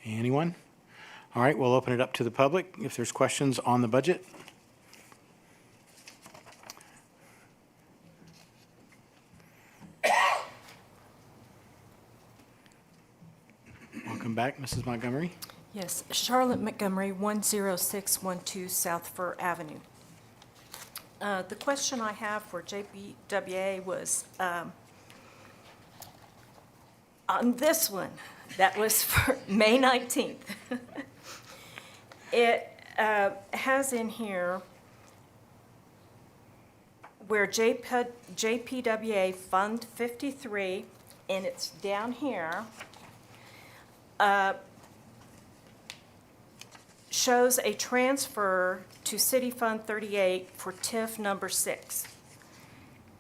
Anyone? All right, we'll open it up to the public if there's questions on the budget. Welcome back, Mrs. Montgomery. Yes, Charlotte Montgomery, 10612 South Fir Avenue. The question I have for JPWA was, on this one, that was for May 19th. It has in here where JPWA Fund 53, and it's down here, shows a transfer to City Fund 38 for TIF number 6.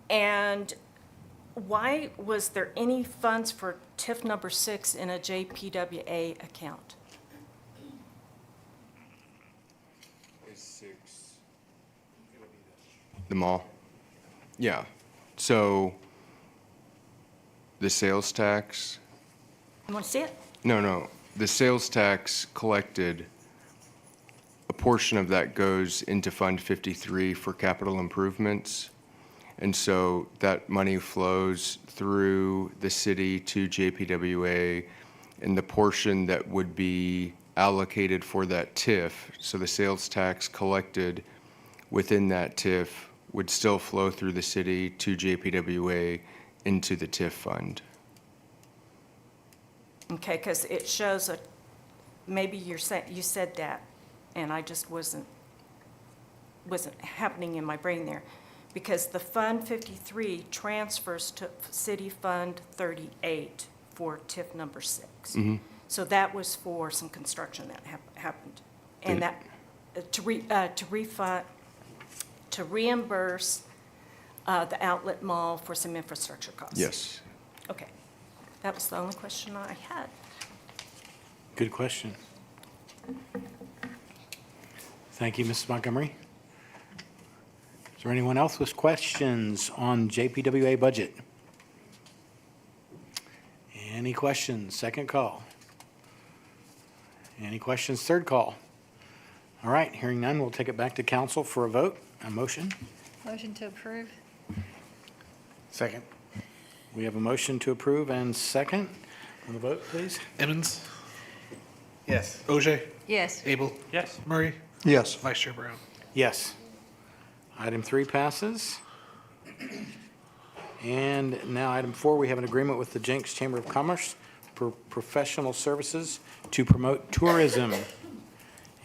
And why was there any funds for TIF number 6 in a JPWA account? The mall? Yeah. So the sales tax, You want to see it? no, the sales tax collected, a portion of that goes into Fund 53 for capital improvements. And so that money flows through the city to JPWA, and the portion that would be allocated for that TIF, so the sales tax collected within that TIF would still flow through the city to JPWA into the TIF fund. Okay, because it shows maybe you said that, and I just wasn't happening in my brain there. Because the Fund 53 transfers to City Fund 38 for TIF number 6. Mm-hmm. So that was for some construction that happened. And that, to reimburse the outlet mall for some infrastructure costs. Yes. Okay. That was the only question I had. Good question. Thank you, Mrs. Montgomery. Is there anyone else with questions on JPWA budget? Any questions? Second call. Any questions? Third call. All right, hearing none, we'll take it back to council for a vote. A motion? Motion to approve? Second. We have a motion to approve and second. On the vote, please. Emmons, Yes. OJ, Yes. Abel, Yes. Murray, Yes. Vice Chair Brown. Yes. Item 3 passes. And now item 4, we have an agreement with the Jenks Chamber of Commerce for professional services to promote tourism.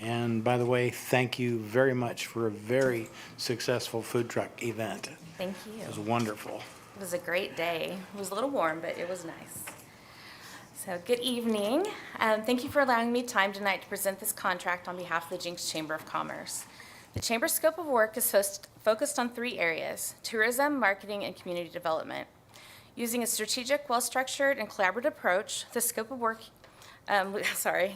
And by the way, thank you very much for a very successful food truck event. Thank you. It was wonderful. It was a great day. It was a little warm, but it was nice. So, good evening. Thank you for allowing me time tonight to present this contract on behalf of the Jenks Chamber of Commerce. The Chamber's scope of work is focused on 3 areas: tourism, marketing, and community development. Using a strategic, well-structured, and collaborative approach, the scope of work,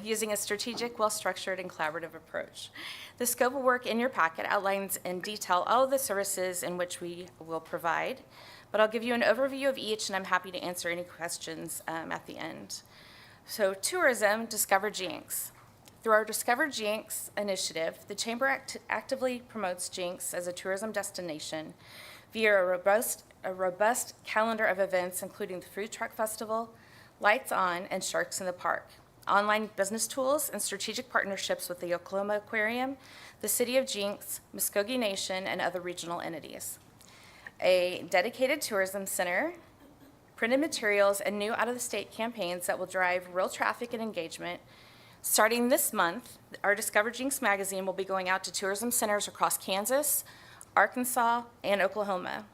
using a strategic, well-structured, and collaborative approach. The scope of work in your packet outlines in detail all of the services in which we will provide, but I'll give you an overview of each, and I'm happy to answer any questions at the end. So, tourism, Discover Jenks. Through our Discover Jenks initiative, the Chamber actively promotes Jenks as a tourism destination via a robust calendar of events, including the Food Truck Festival, Lights On, and Sharks in the Park, online business tools, and strategic partnerships with the Oklahoma Aquarium, the City of Jenks, Muskogee Nation, and other regional entities. A dedicated tourism center, printed materials, and new out-of-the-state campaigns that will drive real traffic and engagement. Starting this month, our Discover Jenks magazine will be going out to tourism centers across Kansas, Arkansas, and Oklahoma.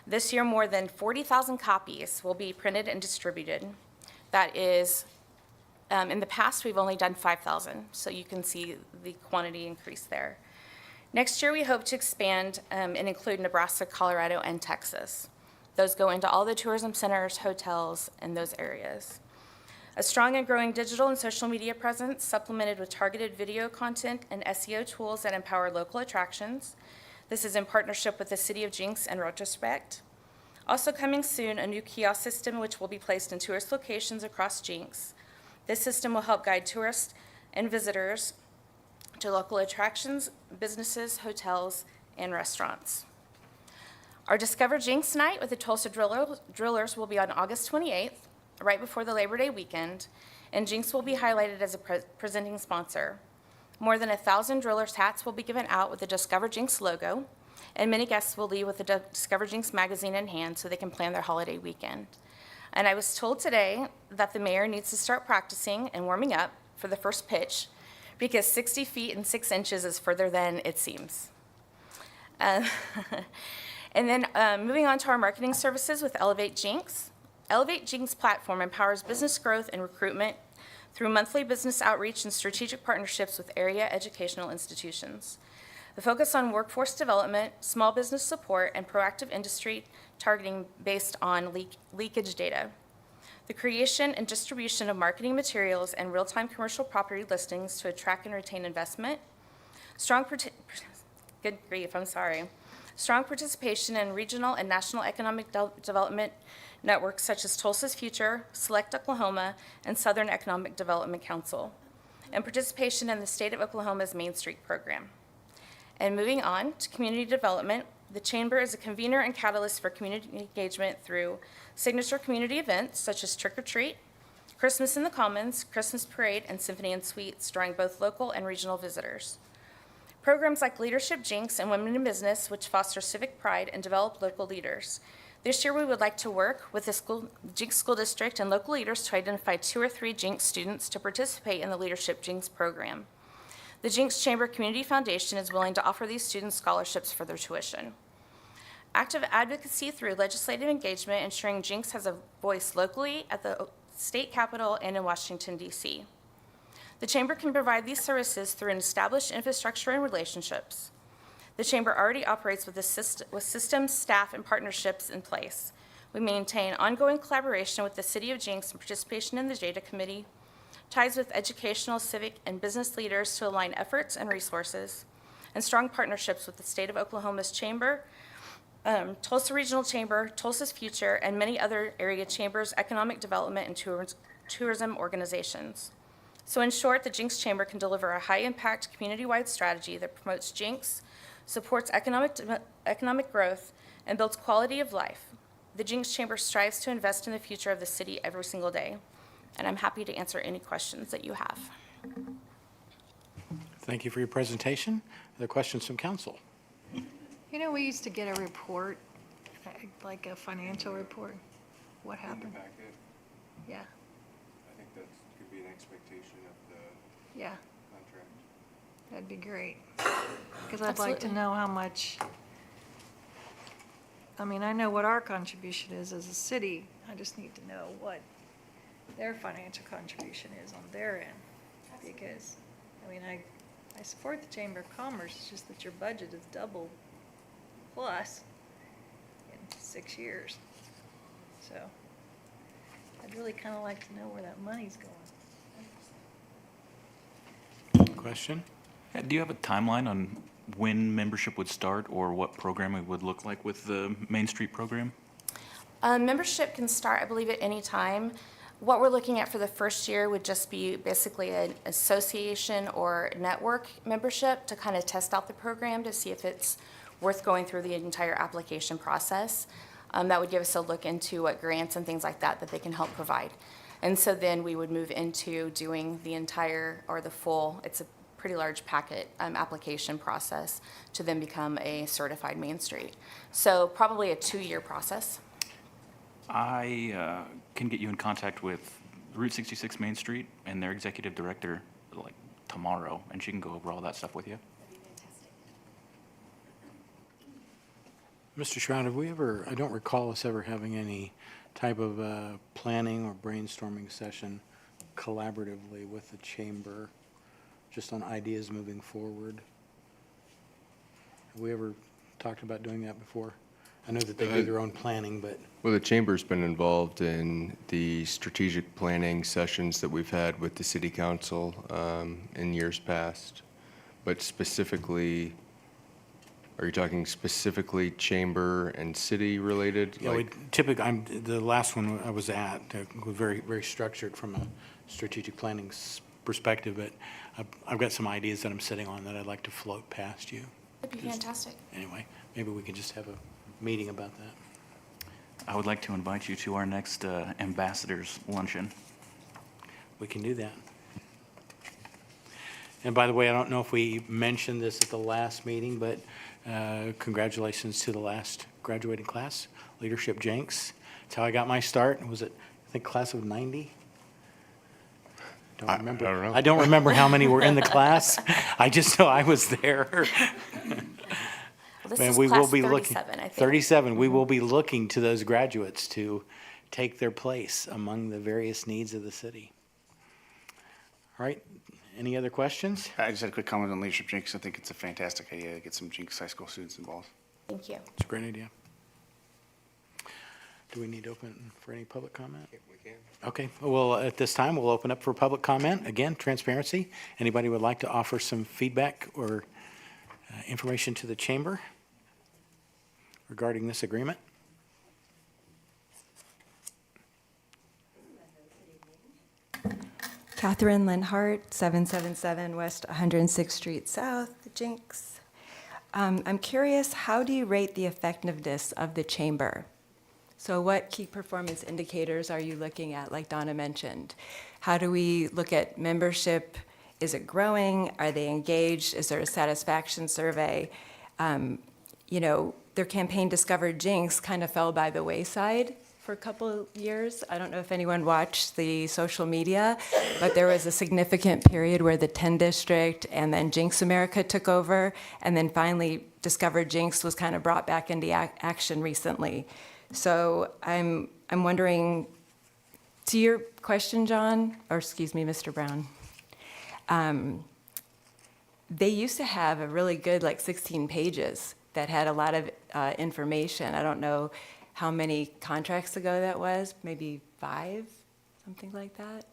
This year, more than 40,000 copies will be printed and distributed. That is, in the past, we've only done 5,000, so you can see the quantity increase there. Next year, we hope to expand and include Nebraska, Colorado, and Texas. Those go into all the tourism centers, hotels, and those areas. A strong and growing digital and social media presence, supplemented with targeted video content and SEO tools that empower local attractions. This is in partnership with the City of Jenks and Retrospect. Also coming soon, a new kiosk system which will be placed in tourist locations across Jenks. This system will help guide tourists and visitors to local attractions, businesses, hotels, and restaurants. Our Discover Jenks night with the Tulsa Drillers will be on August 28th, right before the Labor Day weekend, and Jenks will be highlighted as a presenting sponsor. More than 1,000 Drillers hats will be given out with the Discover Jenks logo, and many guests will leave with the Discover Jenks magazine in hand so they can plan their holiday weekend. And I was told today that the mayor needs to start practicing and warming up for the first pitch, because 60 feet and 6 inches is further than it seems. And then moving on to our marketing services with Elevate Jenks. Elevate Jenks platform empowers business growth and recruitment through monthly business outreach and strategic partnerships with area educational institutions. The focus on workforce development, small business support, and proactive industry targeting based on leakage data. The creation and distribution of marketing materials and real-time commercial property listings to attract and retain investment. Strong participation in regional and national economic development networks such as Tulsa's Future, Select Oklahoma, and Southern Economic Development Council, and participation in the state of Oklahoma's Main Street program. And moving on to community development, the Chamber is a convener and catalyst for community engagement through signature community events such as Trick or Treat, Christmas in the Commons, Christmas Parade, and Symphony and Suites, drawing both local and regional visitors. Programs like Leadership Jenks and Women in Business, which foster civic pride and develop local leaders. This year, we would like to work with the Jenks School District and local leaders to identify 2 or 3 Jenks students to participate in the Leadership Jenks program. The Jenks Chamber Community Foundation is willing to offer these students scholarships for their tuition. Active advocacy through legislative engagement, ensuring Jenks has a voice locally at the state capitol and in Washington, D.C. The Chamber can provide these services through an established infrastructure and relationships. The Chamber already operates with systems, staff, and partnerships in place. We maintain ongoing collaboration with the City of Jenks and participation in the JEDA Committee, ties with educational, civic, and business leaders to align efforts and resources, and strong partnerships with the State of Oklahoma's Chamber, Tulsa Regional Chamber, Tulsa's Future, and many other area chambers, economic development, and tourism organizations. So in short, the Jenks Chamber can deliver a high-impact, community-wide strategy that promotes Jenks, supports economic growth, and builds quality of life. The Jenks Chamber strives to invest in the future of the city every single day, and I'm happy to answer any questions that you have. Thank you for your presentation. Other questions from council? You know, we used to get a report, like a financial report. What happened? Yeah, I think that could be an expectation of the yeah, contract. that'd be great. Because I'd like to Absolutely. know how much, I mean, I know what our contribution is as a city. I just need to know what their financial contribution is on their end. Because, I mean, I support the Chamber of Commerce, it's just that your budget is double plus in 6 years. So I'd really kind of like to know where that money's going. Question? Do you have a timeline on when membership would start or what program it would look like with the Main Street program? Membership can start, I believe, at any time. What we're looking at for the first year would just be basically an association or network membership to kind of test out the program to see if it's worth going through the entire application process. That would give us a look into what grants and things like that they can help provide. And so then we would move into doing the entire or the full, it's a pretty large packet application process to then become a certified Main Street. So probably a 2-year process. I can get you in contact with Route 66 Main Street and their executive director like tomorrow, and she can go over all that stuff with you. Mr. Shroud, have we ever, I don't recall us ever having any type of planning or brainstorming session collaboratively with the chamber, just on ideas moving forward. Have we ever talked about doing that before? I know that they do their own planning, but. Well, the chamber's been involved in the strategic planning sessions that we've had with the city council in years past. But specifically, are you talking specifically chamber and city related? Yeah, we typically, the last one I was at was very, very structured from a strategic planning perspective, but I've got some ideas that I'm sitting on that I'd like to float past you. That'd be fantastic. Anyway, maybe we can just have a meeting about that. I would like to invite you to our next ambassadors luncheon. We can do that. And by the way, I don't know if we mentioned this at the last meeting, but congratulations to the last graduating class, Leadership Jenks. That's how I got my start. Was it, I think, class of 90? Don't remember. I don't know. I don't remember how many were in the class. I just know I was there. Well, this And is we class will be looking, 37, I think. 37, we will be looking to those graduates to take their place among the various needs of the city. All right, any other questions? I just had a quick comment on Leadership Jenks. I think it's a fantastic idea to get some Jenks High School students involved. Thank you. It's a great idea. Do we need to open for any public comment? We can. Okay, well, at this time, we'll open up for public comment. Again, transparency. Anybody would like to offer some feedback or information to the chamber regarding this agreement? Catherine Linhart, 777 West 106th Street South, Jenks. I'm curious, how do you rate the effectiveness of the chamber? So what key performance indicators are you looking at, like Donna mentioned? How do we look at membership? Is it growing? Are they engaged? Is there a satisfaction survey? You know, their campaign Discover Jenks kind of fell by the wayside for a couple of years. I don't know if anyone watched the social media, but there was a significant period where the 10 district and then Jenks America took over, and then finally Discover Jenks was kind of brought back into action recently. So I'm wondering, to your question, John, or excuse me, Mr. Brown, they used to have a really good, like 16 pages that had a lot of information. I don't know how many contracts ago that was, maybe 5, something like that.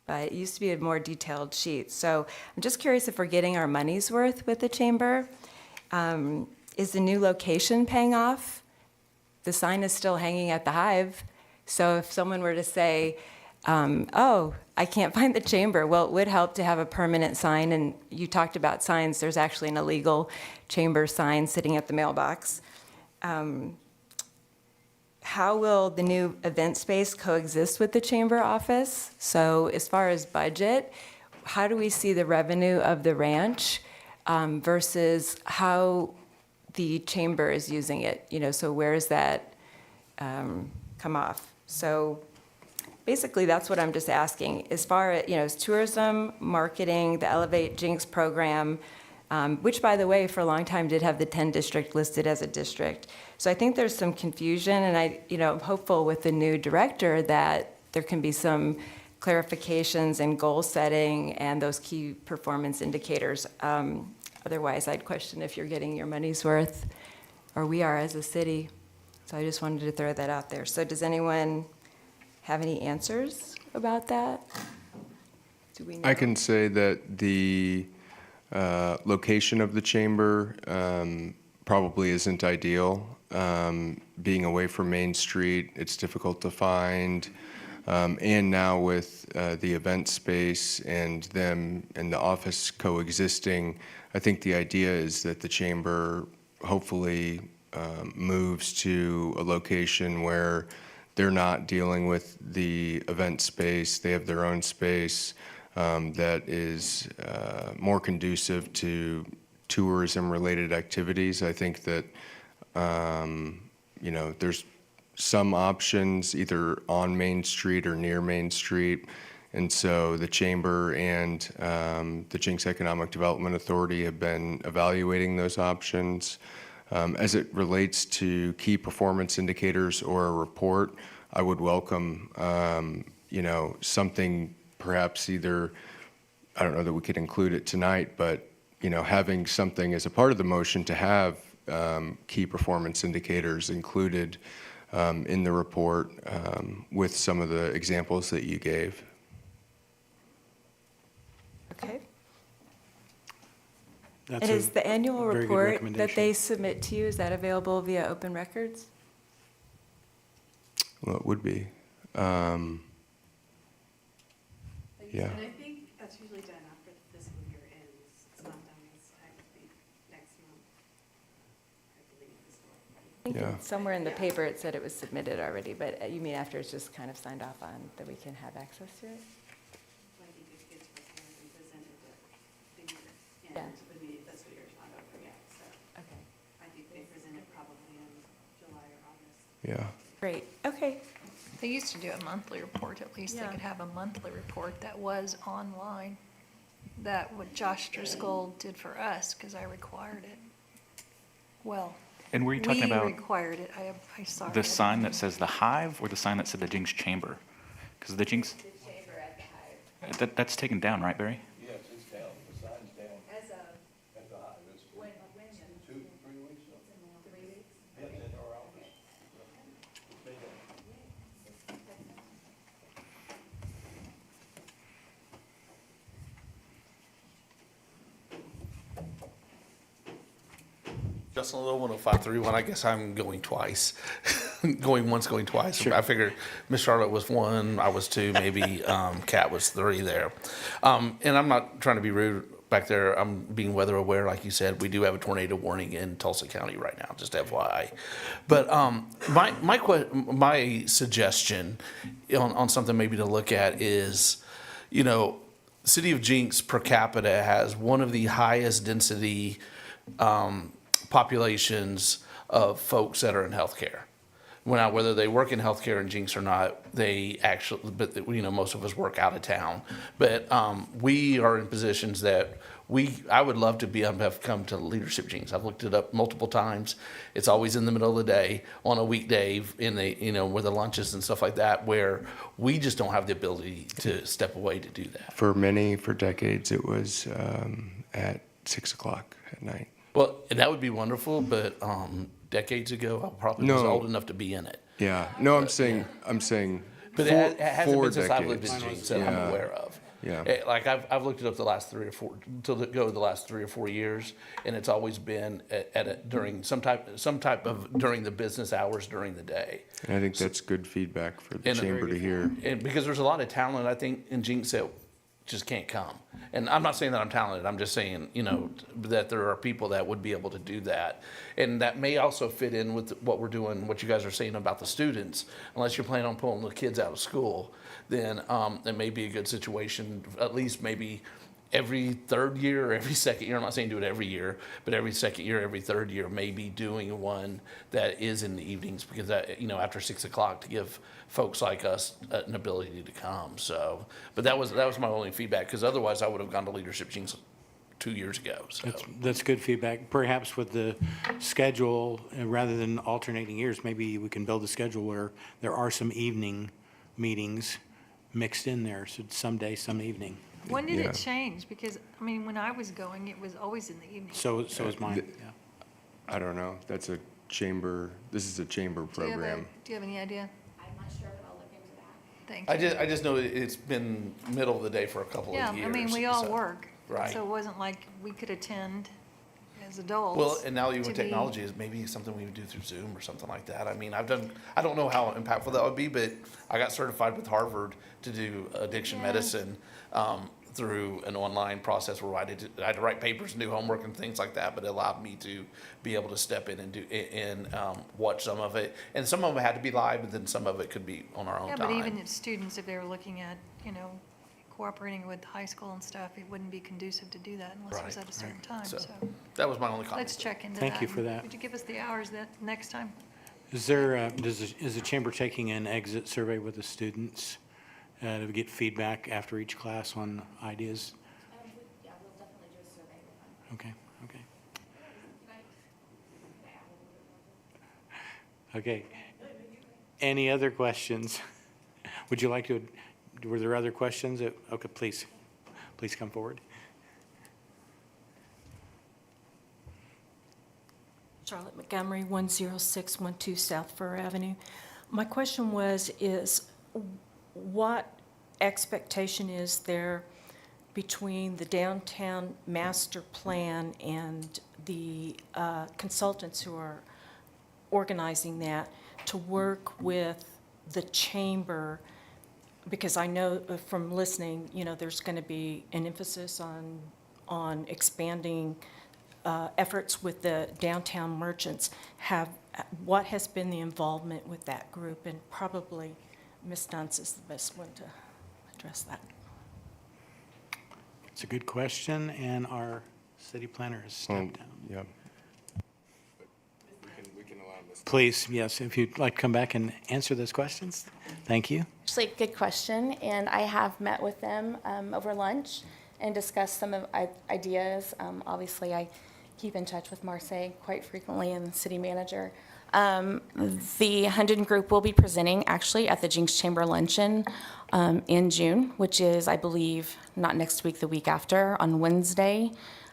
But it used to be a more detailed sheet. So I'm just curious if we're getting our money's worth with the chamber. Is the new location paying off? The sign is still hanging at the Hive. So if someone were to say, oh, I can't find the chamber, well, it would help to have a permanent sign. And you talked about signs. There's actually an illegal chamber sign sitting at the mailbox. How will the new event space coexist with the chamber office? So as far as budget, how do we see the revenue of the ranch versus how the chamber is using it? You know, so where does that come off? So basically, that's what I'm just asking. As far as, you know, tourism, marketing, the Elevate Jenks program, which, by the way, for a long time did have the 10 district listed as a district. So I think there's some confusion, and I'm hopeful with the new director that there can be some clarifications and goal setting and those key performance indicators. Otherwise, I'd question if you're getting your money's worth, or we are as a city. So I just wanted to throw that out there. So does anyone have any answers about that? Do we know? I can say that the location of the chamber probably isn't ideal. Being away from Main Street, it's difficult to find. And now with the event space and them and the office coexisting, I think the idea is that the chamber hopefully moves to a location where they're not dealing with the event space. They have their own space that is more conducive to tourism-related activities. I think that, there's some options either on Main Street or near Main Street. And so the Chamber and the Jenks Economic Development Authority have been evaluating those options. As it relates to key performance indicators or a report, I would welcome, something perhaps either, I don't know that we could include it tonight, but, having something as a part of the motion to have key performance indicators included in the report with some of the examples that you gave. Okay. That's And a is the annual very good report that recommendation. they submit to you, is that available via open records? Well, it would be. Yeah. And I think that's usually done after the fiscal year ends. It's not done this time, I think, next month. I believe is what. I think Yeah. somewhere in the paper it said it was submitted already, but you mean after it's just kind of signed off on, that we can have access to it? I think it gets prepared and presented at the year Yeah. end, but the fiscal year's not over yet, so Okay, I think they present it probably in July or August. Yeah. great, okay. They used to do a monthly report, at least they Yeah. could have a monthly report that was online. That what Josh Driscoll did for us, because I required it. Well, And were you talking we about required it, I saw it. the sign that says the Hive or the sign that said the Jenks Chamber? Because the Jenks. The Chamber at the Hive. That's taken down, right, Barry? Yes, it's down, the sign's down. As of? At the Hive, it's 2, 3 weeks ago. 3 weeks? Yes, in our office. It's been down. Justin Little, 10531. I guess I'm going twice. Going once, going twice. Sure. I figured Miss Charlotte was 1, I was 2, maybe Kat was 3 there. And I'm not trying to be rude back there. I'm being weather aware, like you said. We do have a tornado warning in Tulsa County right now, just FYI. But my suggestion on something maybe to look at is, City of Jenks per capita has one of the highest density populations of folks that are in healthcare. Whether they work in healthcare in Jenks or not, they actually, but most of us work out of town. But we are in positions that I would love to be able to have come to Leadership Jenks. I've looked it up multiple times. It's always in the middle of the day on a weekday with the lunches and stuff like that, where we just don't have the ability to step away to do that. For decades, it was at 6 o'clock at night. Well, and that would be wonderful, but decades ago, I probably was No. old enough to be in it. Yeah. No, I'm saying. But it hasn't been since I've lived in decades. Jenks that I'm Yeah. aware of. Yeah. Like I've looked it up the last 3 or 4 the last 3 or 4 years, and it's always been during some type of during the business hours during the day. And I think that's good feedback for the chamber to hear. And because there's a lot of talent, I think, in Jenks that just can't come. And I'm not saying that I'm talented. I'm just saying, that there are people that would be able to do that. And that may also fit in with what we're doing, what you guys are saying about the students. Unless you're planning on pulling the kids out of school, then it may be a good situation, at least maybe every third year or every second year. I'm not saying do it every year, but every second year, every third year, maybe doing one that is in the evenings, because that, after 6 o'clock, to give folks like us an ability to come. So, but that was my only feedback, because otherwise I would have gone to Leadership Jenks 2 years ago. So That's good feedback. Perhaps with the schedule, rather than alternating years, maybe we can build a schedule where there are some evening meetings mixed in there, so some day, some evening. When did Yeah. it change? Because, I mean, when I was going, it was always in the evening. So is mine, yeah. I don't know. This is a chamber program. Do you have any idea? I'm not sure, but I'll look into that. Thank you. I just know it's been middle of the day for a couple Yeah, of years. I mean, we all so- work. Right. So it wasn't like we could attend as adults. Well, and now even to with be- technology is maybe something we would do through Zoom or something like that. I mean, I don't know how impactful that would be, but I got certified with Harvard to do addiction Yeah. medicine through an online process where I had to write papers and do homework and things like that, but it allowed me to be able to step in and watch some of it. And some of it had to be live, but then some of it could be on our own Yeah, time. but even if students, if they were looking at, cooperating with high school and stuff, it wouldn't be conducive to do that unless it was Right. at a certain time, So, so. that was my only comment. Let's check into that. Thank you for that. Would you give us the hours that next time? Is there, is the chamber taking an exit survey with the students to get feedback after each class on ideas? Yeah, we'll definitely do a survey with them. Okay, okay. Okay. Any other questions? Would you like to, were there other questions? Okay, please come forward. Charlotte Montgomery, 10612 South Fur Avenue. My question is what expectation is there between the downtown master plan and the consultants who are organizing that to work with the chamber? Because I know from listening, there's going to be an emphasis on expanding efforts with the downtown merchants. What has been the involvement with that group? And probably Ms. Dunce is the best one to address that. It's a good question, and our city planner has stepped down. Yeah. We can allow this. Please, yes, if you'd like to come back and answer those questions. Thank you. Actually, good question, and I have met with them over lunch and discussed some of ideas. Obviously, I keep in touch with Marseille quite frequently and the city manager. The Hunden Group will be presenting actually at the Jenks Chamber Luncheon in June, which is, I believe, not next week, the week after, on Wednesday.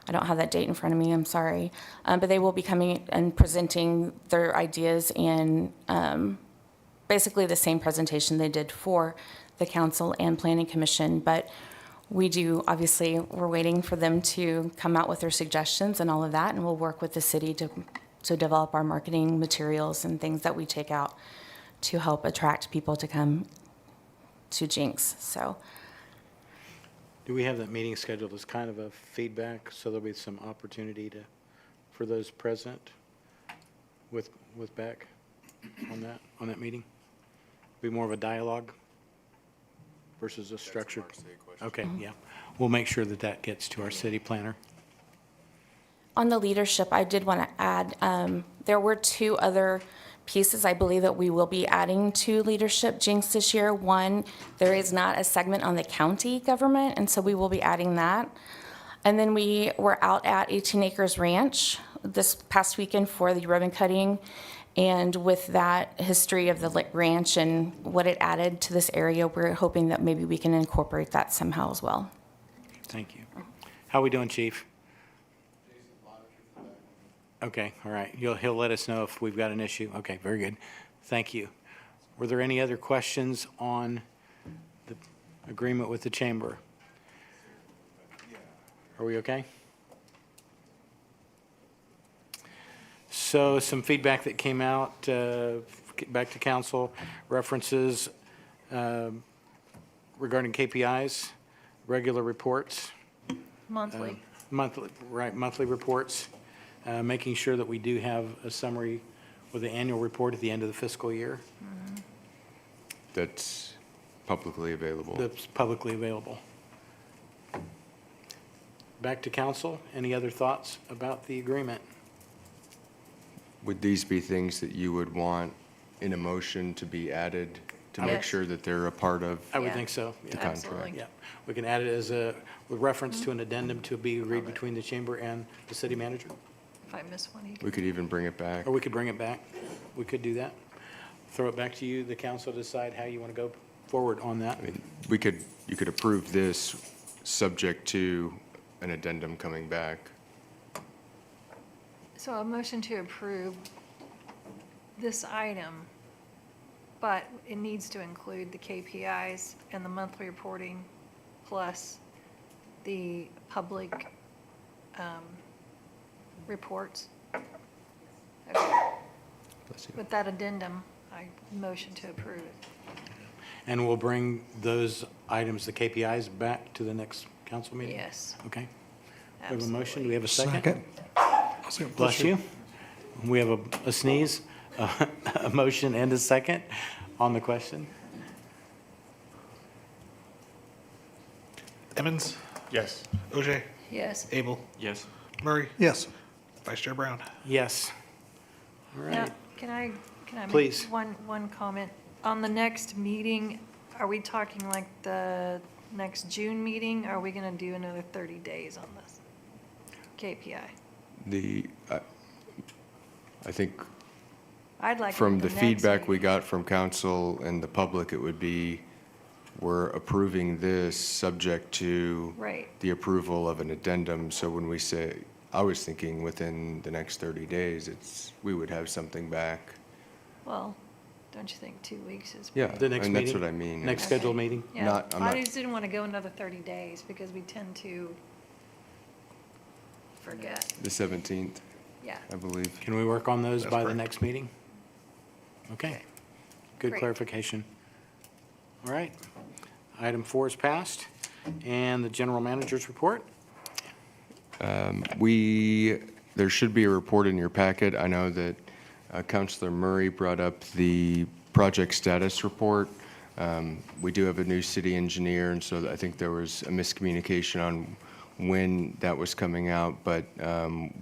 I don't have that date in front of me, I'm sorry. But they will be coming and presenting their ideas in basically the same presentation they did for the council and planning commission. But obviously, we're waiting for them to come out with their suggestions and all of that, and we'll work with the city to develop our marketing materials and things that we take out to help attract people to come to Jenks, so. Do we have that meeting scheduled as kind of a feedback, so there'll be some opportunity for those present with Beck on that meeting? Be more of a dialogue versus a structured? Okay, yeah. We'll make sure that gets to our city planner. On the leadership, I did want to add, there were two other pieces I believe that we will be adding to leadership Jenks this year. One, there is not a segment on the county government, and so we will be adding that. And then we were out at 18 Acres Ranch this past weekend for the ribbon cutting. And with that history of the ranch and what it added to this area, we're hoping that maybe we can incorporate that somehow as well. Thank you. How we doing, Chief? Okay, all right. He'll let us know if we've got an issue. Okay, very good. Thank you. Were there any other questions on the agreement with the chamber? Are we okay? So some feedback that came out, back to council, references regarding KPIs, regular reports. Monthly. Monthly reports. Making sure that we do have a summary with the annual report at the end of the fiscal year. That's publicly available. That's publicly available. Back to council. Any other thoughts about the agreement? Would these be things that you would want in a motion to be added to make Yes. sure that they're a part of? I would Yeah. think so. The Yeah. contract. Absolutely. Yeah. We can add it with reference to an addendum to be agreed between the chamber and the city manager. If I miss one, We could even bring it back. Or we could bring it back. We could do that. Throw it back to you, the council, to decide how you want to go forward on that. I mean, you could approve this subject to an addendum coming back. So a motion to approve this item, but it needs to include the KPIs and the monthly reporting, plus the public reports. Okay. With that addendum, I motion to approve it. And we'll bring those items, the KPIs, back to the next council meeting? Yes. Okay. We have a motion. Do we have a second? Second. Bless you. We have a sneeze, a motion and a second on the question. Emmons, Yes. OJ, Yes. Abel, Yes. Murray, Yes. Vice Chair Brown. Yes. All Now, right. can I make Please. one comment? On the next meeting, are we talking like the next June meeting? Are we gonna do another 30 days on this KPI? I think I'd like. it from at the next feedback we meeting. got from council and the public, it would be, we're approving this subject to Right. the approval of an addendum. So when we say, I was thinking within the next 30 days, we would have something back. Well, don't you think 2 weeks is? Yeah, The next and that's meeting? what I mean. Next Okay. scheduled meeting? Yeah, I'm I not- just didn't want to go another 30 days because we tend to forget. The 17th, Yeah. I believe. Can we work on those That's by the correct. next meeting? Okay. Good Great. clarification. All right. Item 4 is passed. And the general manager's report? There should be a report in your packet. I know that Councilor Murray brought up the project status report. We do have a new city engineer, and so I think there was a miscommunication on when that was coming out, but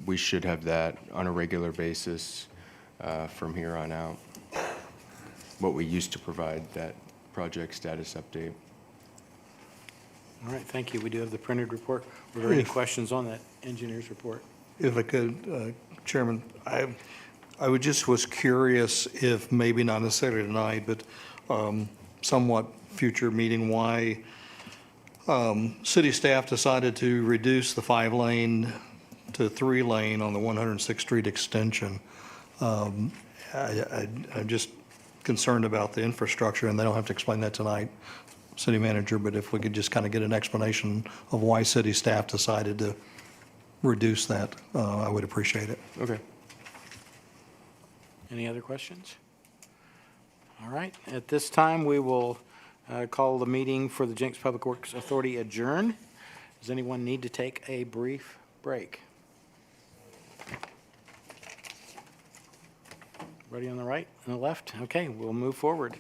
we should have that on a regular basis from here on out. What we used to provide, that project status update. All right, thank you. We do have the printed report. Were there any questions on that engineer's report? If I could, Chairman, I was curious if, maybe not necessarily tonight, but somewhat future meeting, why city staff decided to reduce the 5-lane to 3-lane on the 106th Street extension. I'm just concerned about the infrastructure, and they don't have to explain that tonight, city manager, but if we could just kind of get an explanation of why city staff decided to reduce that, I would appreciate it. Okay. Any other questions? All right, at this time, we will call the meeting for the Jenks Public Works Authority adjourned. Does anyone need to take a brief break? Everybody on the right and the left? Okay, we'll move forward.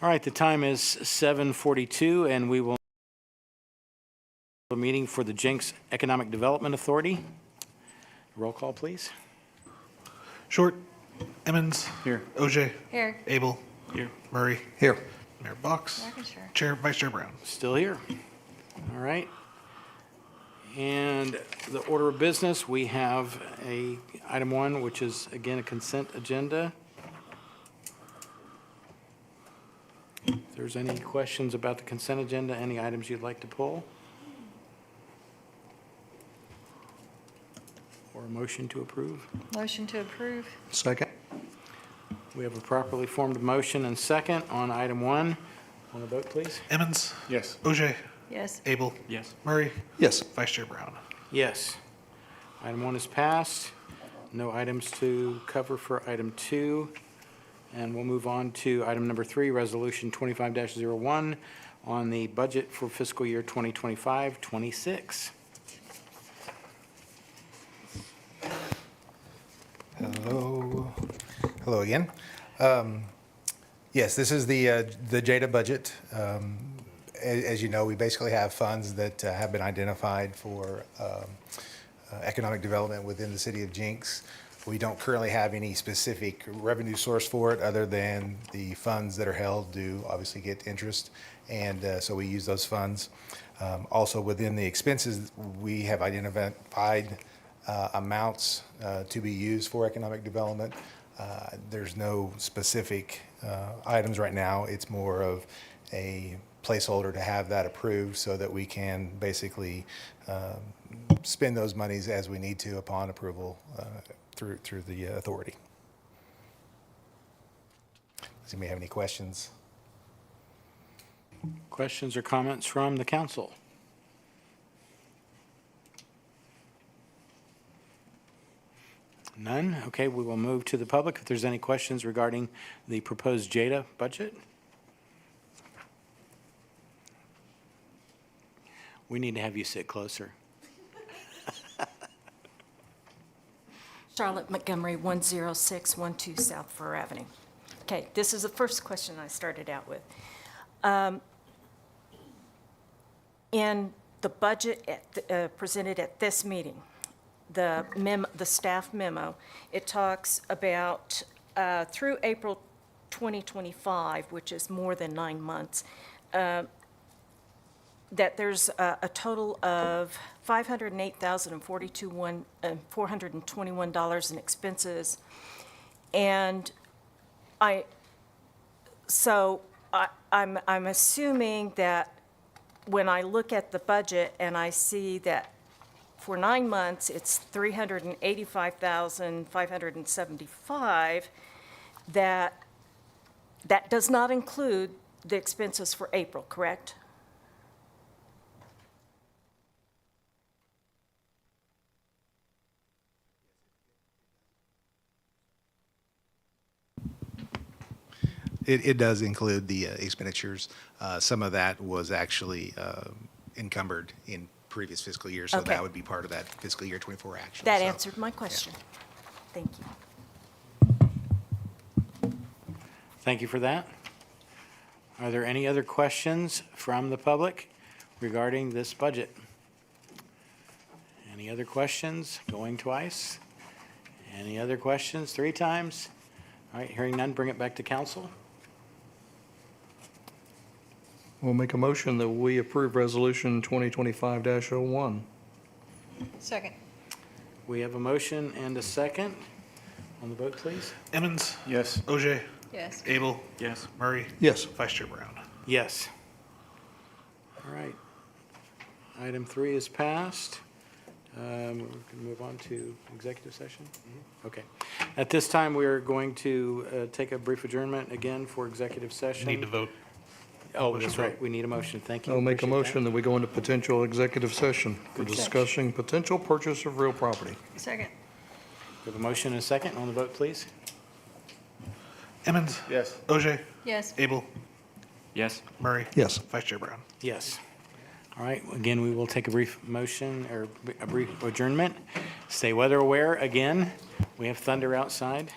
All right, the time is 7:42, and we will the meeting for the Jenks Economic Development Authority. Roll call, please. Short, Emmons. Here. OJ, Here. Abel. Here. Murray, Here. Mayor Box, Sure. Vice Chair Brown. Still here. All right. And the order of business, we have item 1, which is, again, a consent agenda. If there's any questions about the consent agenda, any items you'd like to pull? Or a motion to approve? Motion to approve. Second? We have a properly formed motion and second on item 1. Want to vote, please? Emmons, Yes. OJ, Yes. Abel, Yes. Murray, Yes. Vice Chair Brown. Yes. Item 1 is passed. No items to cover for item 2. And we'll move on to item number 3, Resolution 25-01, on the budget for fiscal year 2025-26. Hello. Hello again. Yes, this is the JEDA budget. As you know, we basically have funds that have been identified for economic development within the city of Jenks. We don't currently have any specific revenue source for it other than the funds that are held do obviously get interest, and so we use those funds. Also within the expenses, we have identified amounts to be used for economic development. There's no specific items right now. It's more of a placeholder to have that approved so that we can basically spend those monies as we need to upon approval through the authority. Does anybody have any questions? Questions or comments from the council? None? Okay, we will move to the public. If there's any questions regarding the proposed JEDA budget? We need to have you sit closer. Charlotte Montgomery, 10612 South Fur Avenue. Okay, this is the first question I started out with. In the budget presented at this meeting, the staff memo, it talks about through April 2025, which is more than 9 months, that there's a total of $508,421 in expenses. And I'm assuming that when I look at the budget and I see that for 9 months, it's $385,575, that does not include the expenses for April, correct? It does include the expenditures. Some of that was actually encumbered in previous fiscal years, so Okay. that would be part of that fiscal year 24 action. That So, answered my question. Thank you. Thank you for that. Are there any other questions from the public regarding this budget? Any other questions? Going twice? Any other questions? 3 times? All right, hearing none, bring it back to council. We'll make a motion that we approve Resolution 2025-01. Second. We have a motion and a second. On the vote, please. Emmons? Yes. OJ? Yes. Abel? Yes. Murray? Yes. Vice Chair Brown? Yes. All right. Item 3 is passed. We can move on to executive session. Okay. At this time, we are going to take a brief adjournment again for executive session. Need to vote. Oh, that's right. We need a motion. Thank you. I'll make a Appreciate motion that we go into potential executive session for Good catch. discussing potential purchase of real property. Second. We have a motion and a second. On the vote, please. Emmons? Yes. OJ? Yes. Abel? Yes. Murray? Yes. Vice Chair Brown? Yes. All right. Again, we will take a brief motion or a brief adjournment. Stay weather aware. Again, we have thunder outside.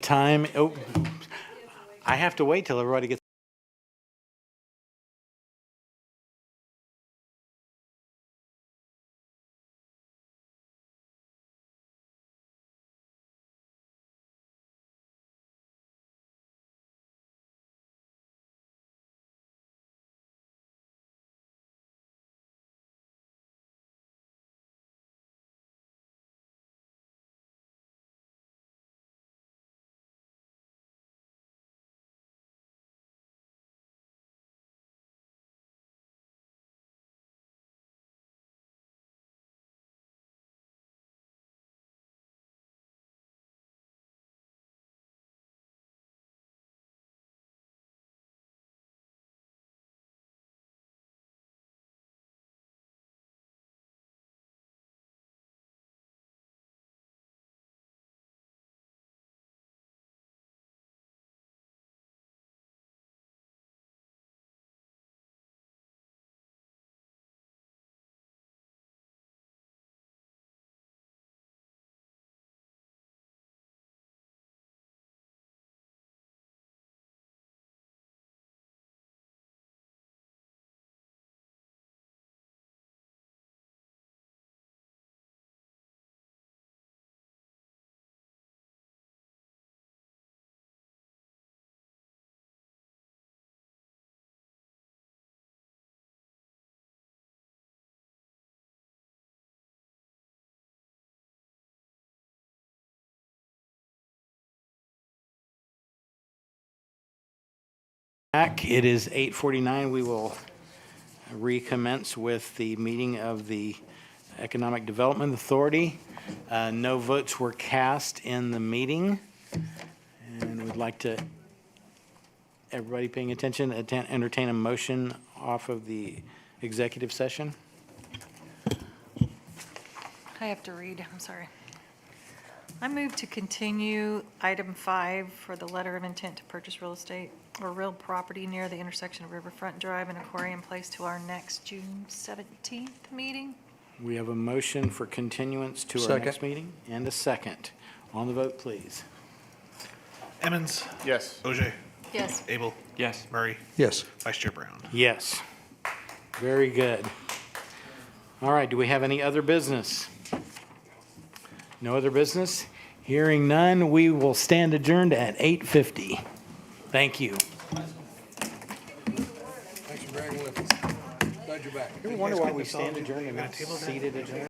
time, oh, I have to wait till everybody gets. Back. It is 8:49. We will recommence with the meeting of the Economic Development Authority. No votes were cast in the meeting. And we'd like to, everybody paying attention, entertain a motion off of the executive session. I have to read, I'm sorry. I move to continue item 5 for the letter of intent to purchase real estate or real property near the intersection of Riverfront Drive and Aquarium Place to our next June 17th meeting. We have a motion for continuance to our Second. next meeting and a second. On the vote, please. Emmons, Yes. OJ, Yes. Abel, Yes. Murray, Yes. Vice Chair Brown. Yes. Very good. All right, do we have any other business? No other business? Hearing none, we will stand adjourned at 8:50. Thank you. Thanks for bearing with us. Glad you're back. You ever wonder why we stand adjourned and not seated adjourned?